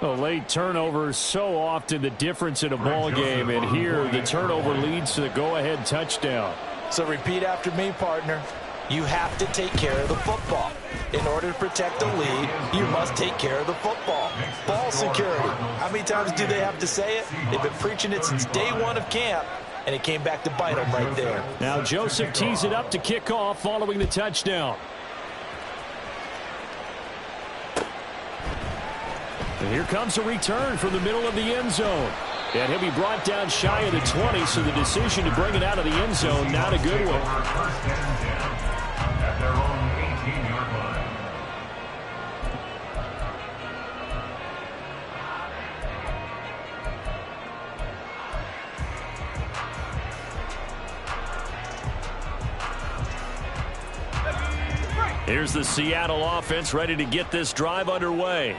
A late turnover is so often the difference in a ball game, and here the turnover leads to the go-ahead touchdown. So repeat after me, partner. You have to take care of the football. In order to protect the lead, you must take care of the football. Ball security. How many times do they have to say it? They've been preaching it since day 1 of camp, and it came back to bite them right there. Now Joseph tees it up to kick off following the touchdown. And here comes a return from the middle of the end zone. And he'll be brought down shy of the 20, so the decision to bring it out of the end zone, not a good one. First and 10 at their own 18-yard line. Here's the Seattle offense ready to get this drive underway.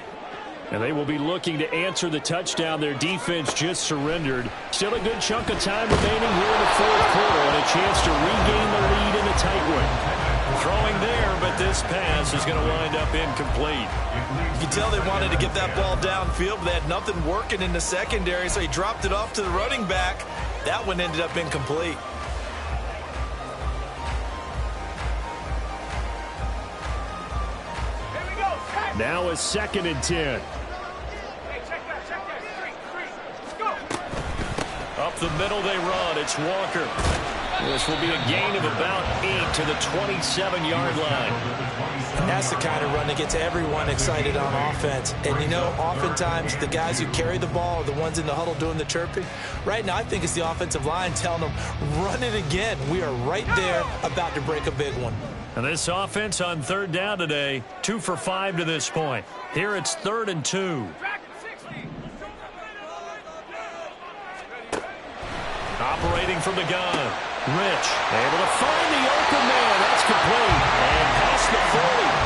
And they will be looking to answer the touchdown their defense just surrendered. Still a good chunk of time remaining here in the 4th quarter, and a chance to regain the lead in a tight one. Throwing there, but this pass is going to wind up incomplete. You can tell they wanted to get that ball downfield, but they had nothing working in the secondary, so he dropped it off to the running back. That one ended up incomplete. Now a 2nd and 10. Up the middle they run. It's Walker. This will be a gain of about 8 to the 27-yard line. That's the kind of run that gets everyone excited on offense. And, you know, oftentimes the guys who carry the ball are the ones in the huddle doing the chirping. Right now, I think it's the offensive line telling them, run it again. We are right there about to break a big one. And this offense on 3rd down today, 2 for 5 to this point. Here it's 3rd and 2. Operating from the gun. Rich able to find the open man. That's complete. And past the 40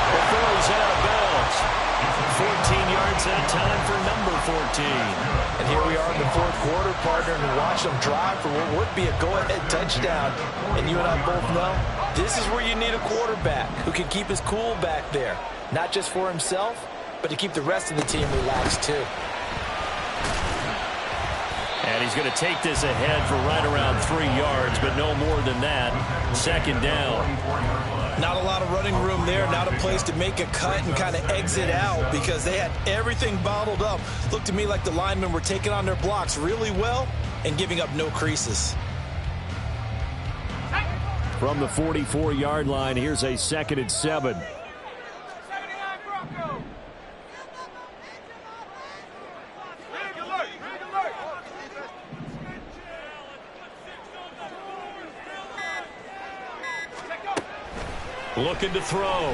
before he's out of bounds. 14 yards that time for number 14. And here we are in the 4th quarter, partner, and watch them drive for what would be a go-ahead touchdown. And you and I both know this is where you need a quarterback who can keep his cool back there. Not just for himself, but to keep the rest of the team relaxed too. And he's going to take this ahead for right around 3 yards, but no more than that. 2nd down. Not a lot of running room there, not a place to make a cut and kind of exit out because they had everything bottled up. Looked to me like the linemen were taking on their blocks really well and giving up no creases. From the 44-yard line, here's a 2nd and 7. Looking to throw.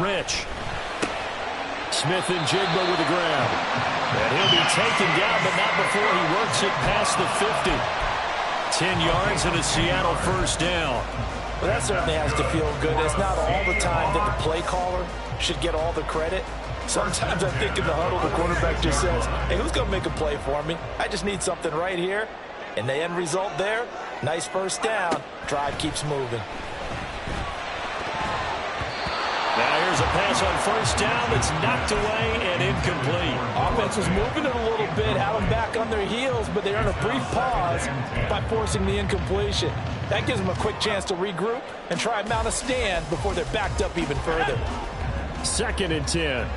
Rich. Smith and Jigba with the grab. And he'll be taken down, but not before he works it past the 50. 10 yards and a Seattle 1st down. Well, that certainly has to feel good. It's not all the time that the play caller should get all the credit. Sometimes I think in the huddle, the quarterback just says, hey, who's going to make a play for me? I just need something right here. And the end result there, nice 1st down. Drive keeps moving. Now here's a pass on 1st down that's knocked away and incomplete. Offense was moving it a little bit, had them back on their heels, but they earned a brief pause by forcing the incompletion. That gives them a quick chance to regroup and try and mount a stand before they're backed up even further. 2nd and 10.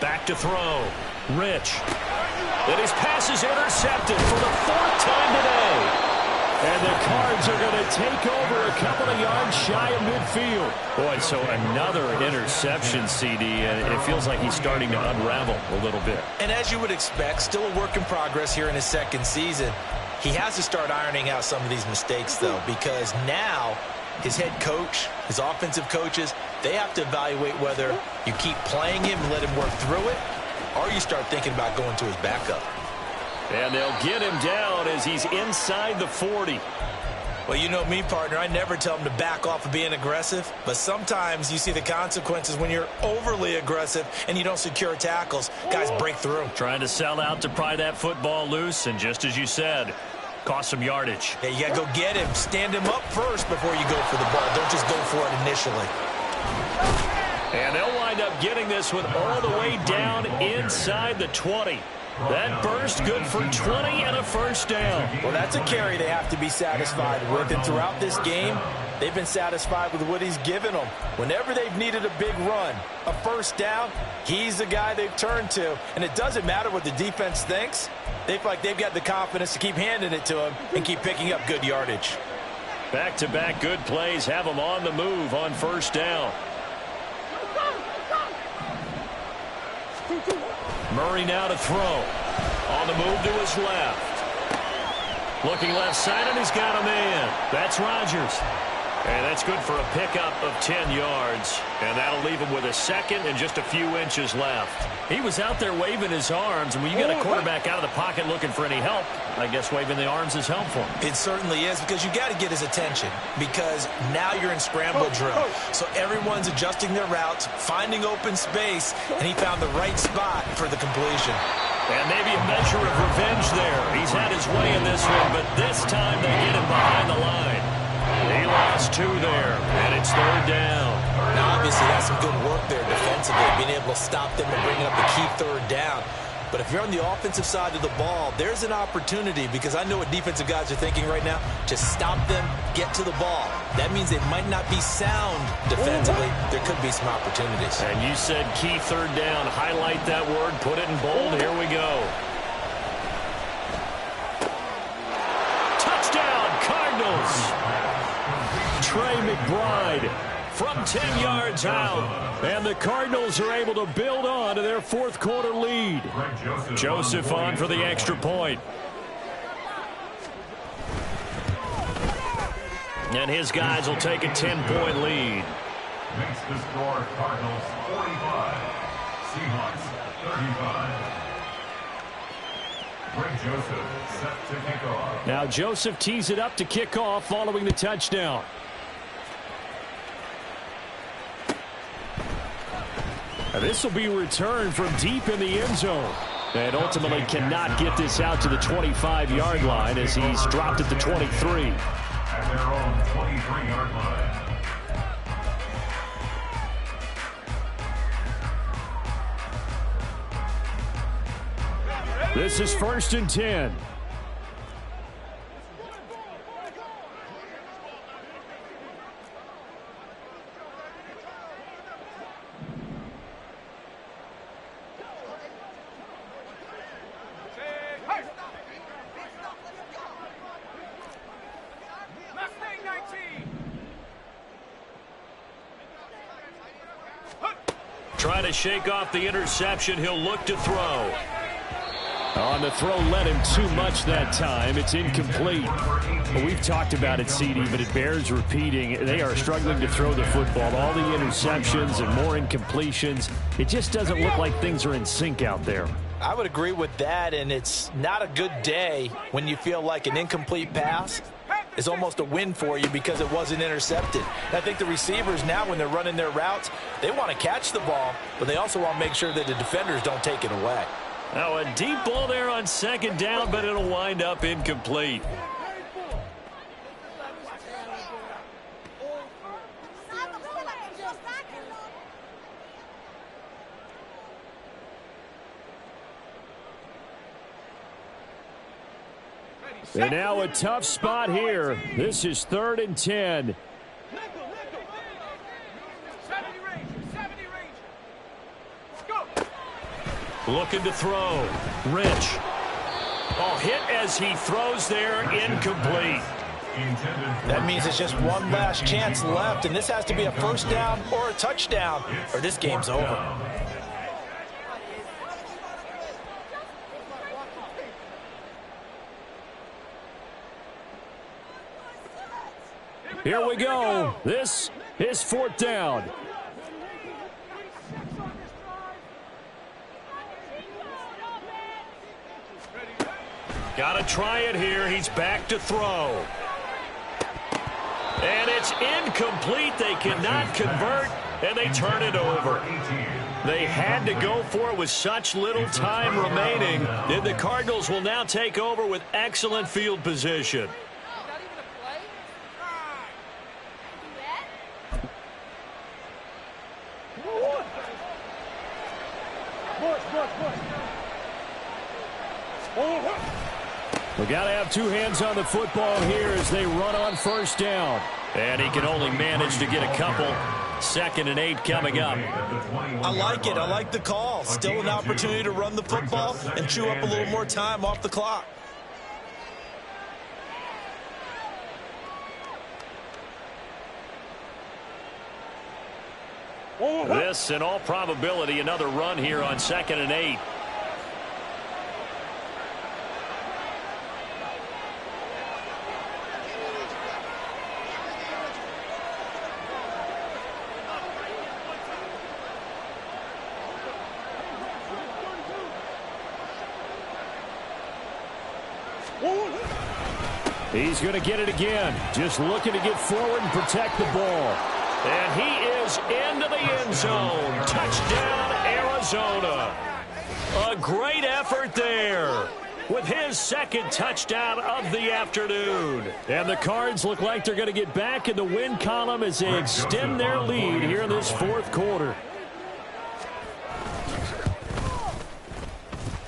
Back to throw. Rich. And his pass is intercepted for the 4th time today. And the Cards are going to take over a couple of yards shy of midfield. Boy, so another interception, CD, and it feels like he's starting to unravel a little bit. And as you would expect, still a work in progress here in his second season. He has to start ironing out some of these mistakes, though, because now his head coach, his offensive coaches, they have to evaluate whether you keep playing him and let him work through it, or you start thinking about going to his backup. And they'll get him down as he's inside the 40. Well, you know me, partner. I never tell him to back off of being aggressive, but sometimes you see the consequences when you're overly aggressive and you don't secure tackles. Guys break through. Trying to sell out to pry that football loose, and just as you said, cost some yardage. Yeah, you got to go get him. Stand him up first before you go for the ball. Don't just go for it initially. And they'll wind up getting this one all the way down inside the 20. That burst good for 20 and a first down. Well, that's a carry they have to be satisfied with. And throughout this game, they've been satisfied with what he's given them. Whenever they've needed a big run, a first down, he's the guy they've turned to. And it doesn't matter what the defense thinks. They feel like they've got the confidence to keep handing it to him and keep picking up good yardage. Back-to-back good plays have them on the move on first down. Murray now to throw. On the move to his left. Looking left side, and he's got a man. That's Rodgers. And that's good for a pickup of 10 yards. And that'll leave him with a second and just a few inches left. He was out there waving his arms, and when you got a quarterback out of the pocket looking for any help, I guess waving the arms is helpful. It certainly is, because you got to get his attention, because now you're in scramble drill. So everyone's adjusting their routes, finding open space, and he found the right spot for the completion. And maybe a measure of revenge there. He's had his way in this one, but this time they get him behind the line. He lost 2 there, and it's third down. Now, obviously, that's some good work there defensively, being able to stop them and bringing up the key third down. But if you're on the offensive side of the ball, there's an opportunity, because I know what defensive guys are thinking right now. Just stop them, get to the ball. That means they might not be sound defensively. There could be some opportunities. And you said key third down. Highlight that word. Put it in bold. Here we go. Touchdown, Cardinals. Trey McBride from 10 yards out. And the Cardinals are able to build on to their fourth quarter lead. Joseph on for the extra point. And his guys will take a 10-point lead. Makes the score Cardinals 45, Seahawks 35. Greg Joseph set to kick off. Now Joseph tees it up to kick off following the touchdown. This will be returned from deep in the end zone. And ultimately cannot get this out to the 25-yard line as he's dropped at the 23. At their own 23-yard line. This is 1st and 10. Trying to shake off the interception. He'll look to throw. On the throw, led him too much that time. It's incomplete. Well, we've talked about it, CD, but it bears repeating. They are struggling to throw the football. All the interceptions and more incompletions. It just doesn't look like things are in sync out there. I would agree with that, and it's not a good day when you feel like an incomplete pass is almost a win for you because it wasn't intercepted. And I think the receivers now, when they're running their routes, they want to catch the ball, but they also want to make sure that the defenders don't take it away. Now a deep ball there on second down, but it'll wind up incomplete. And now a tough spot here. This is 3rd and 10. Looking to throw. Rich. Oh, hit as he throws there, incomplete. That means it's just one last chance left, and this has to be a first down or a touchdown, or this game's over. Here we go. This is fourth down. Got to try it here. He's back to throw. And it's incomplete. They cannot convert, and they turn it over. They had to go for it with such little time remaining. And the Cardinals will now take over with excellent field position. We got to have two hands on the football here as they run on first down. And he can only manage to get a couple. 2nd and 8 coming up. I like it. I like the call. Still an opportunity to run the football and chew up a little more time off the clock. This, in all probability, another run here on 2nd and 8. He's going to get it again. Just looking to get forward and protect the ball. And he is into the end zone. Touchdown, Arizona. A great effort there with his 2nd touchdown of the afternoon. And the Cards look like they're going to get back in the win column as they extend their lead here in this fourth quarter.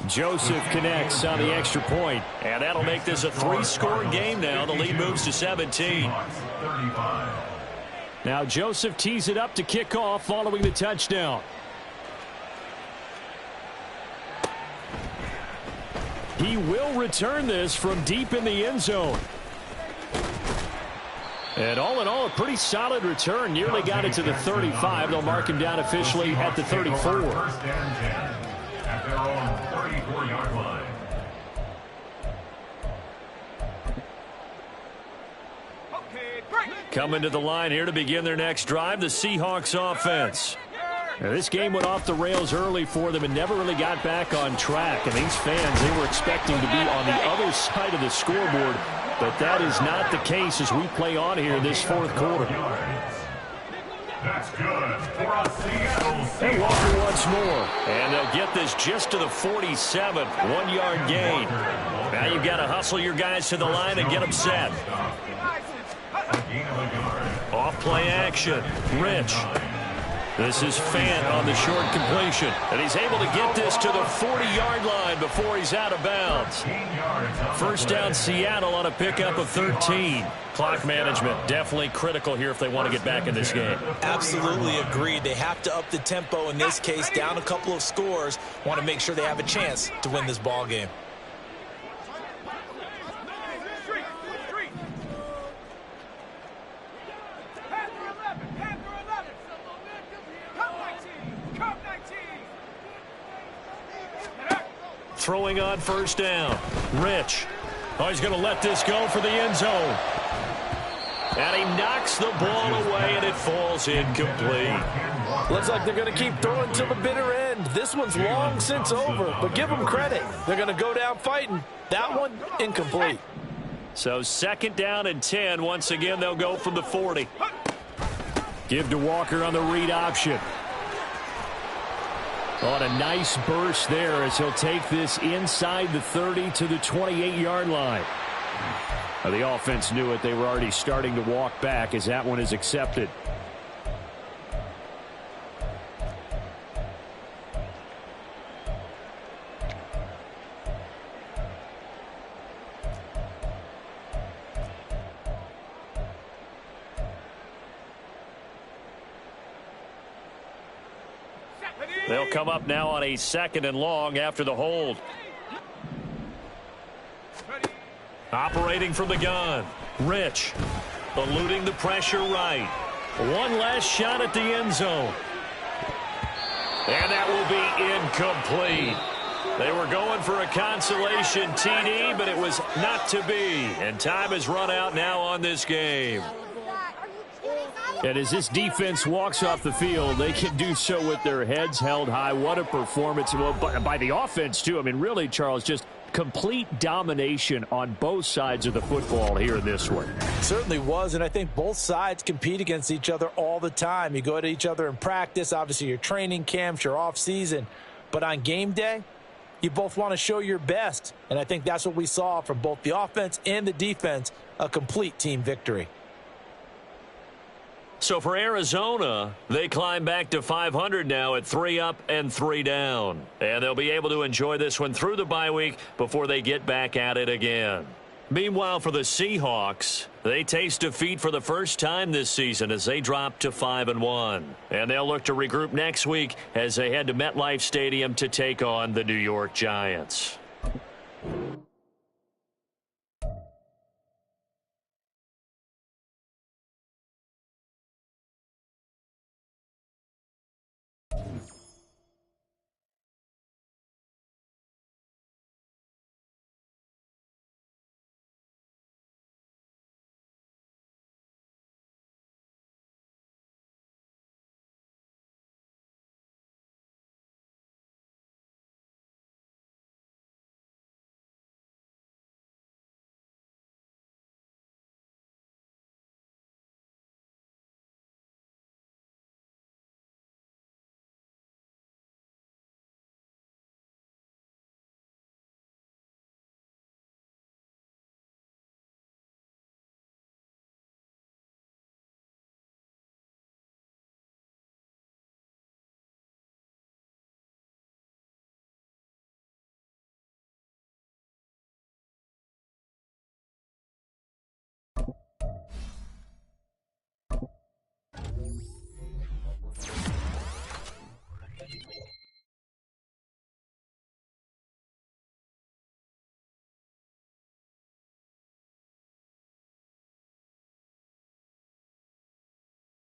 Joseph connects on the extra point. And that'll make this a 3-score game now. The lead moves to 17. Now Joseph tees it up to kick off following the touchdown. He will return this from deep in the end zone. And all in all, a pretty solid return. Nearly got it to the 35. They'll mark him down officially at the 34. First and 10 at their own 34-yard line. Coming to the line here to begin their next drive, the Seahawks offense. Now, this game went off the rails early for them and never really got back on track. And these fans, they were expecting to be on the other side of the scoreboard. But that is not the case as we play on here in this fourth quarter. That's good for a Seattle Seahawks. And Walker once more. And they'll get this just to the 47. 1-yard gain. Now you've got to hustle your guys to the line and get them set. Off play action. Rich. This is Fant on the short completion. And he's able to get this to the 40-yard line before he's out of bounds. First down Seattle on a pickup of 13. Clock management definitely critical here if they want to get back in this game. Absolutely agreed. They have to up the tempo in this case, down a couple of scores. Want to make sure they have a chance to win this ball game. Throwing on first down. Rich. Oh, he's going to let this go for the end zone. And he knocks the ball away, and it falls incomplete. Looks like they're going to keep throwing till the bitter end. This one's long since over, but give them credit. They're going to go down fighting. That one, incomplete. So 2nd down and 10. Once again, they'll go from the 40. Give to Walker on the read option. On a nice burst there as he'll take this inside the 30 to the 28-yard line. Now, the offense knew it. They were already starting to walk back as that one is accepted. They'll come up now on a 2nd and long after the hold. Operating from the gun. Rich, eluding the pressure right. One last shot at the end zone. And that will be incomplete. They were going for a consolation TD, but it was not to be. And time has run out now on this game. And as this defense walks off the field, they can do so with their heads held high. What a performance. Well, by the offense, too. I mean, really, Charles, just complete domination on both sides of the football here in this one. Certainly was, and I think both sides compete against each other all the time. You go at each other in practice, obviously your training camps, your off-season. But on game day, you both want to show your best. And I think that's what we saw from both the offense and the defense, a complete team victory. So for Arizona, they climb back to 500 now at 3 up and 3 down. And they'll be able to enjoy this one through the bye week before they get back at it again. Meanwhile, for the Seahawks, they taste defeat for the first time this season as they drop to 5-1. And they'll look to regroup next week as they head to MetLife Stadium to take on the New York Giants.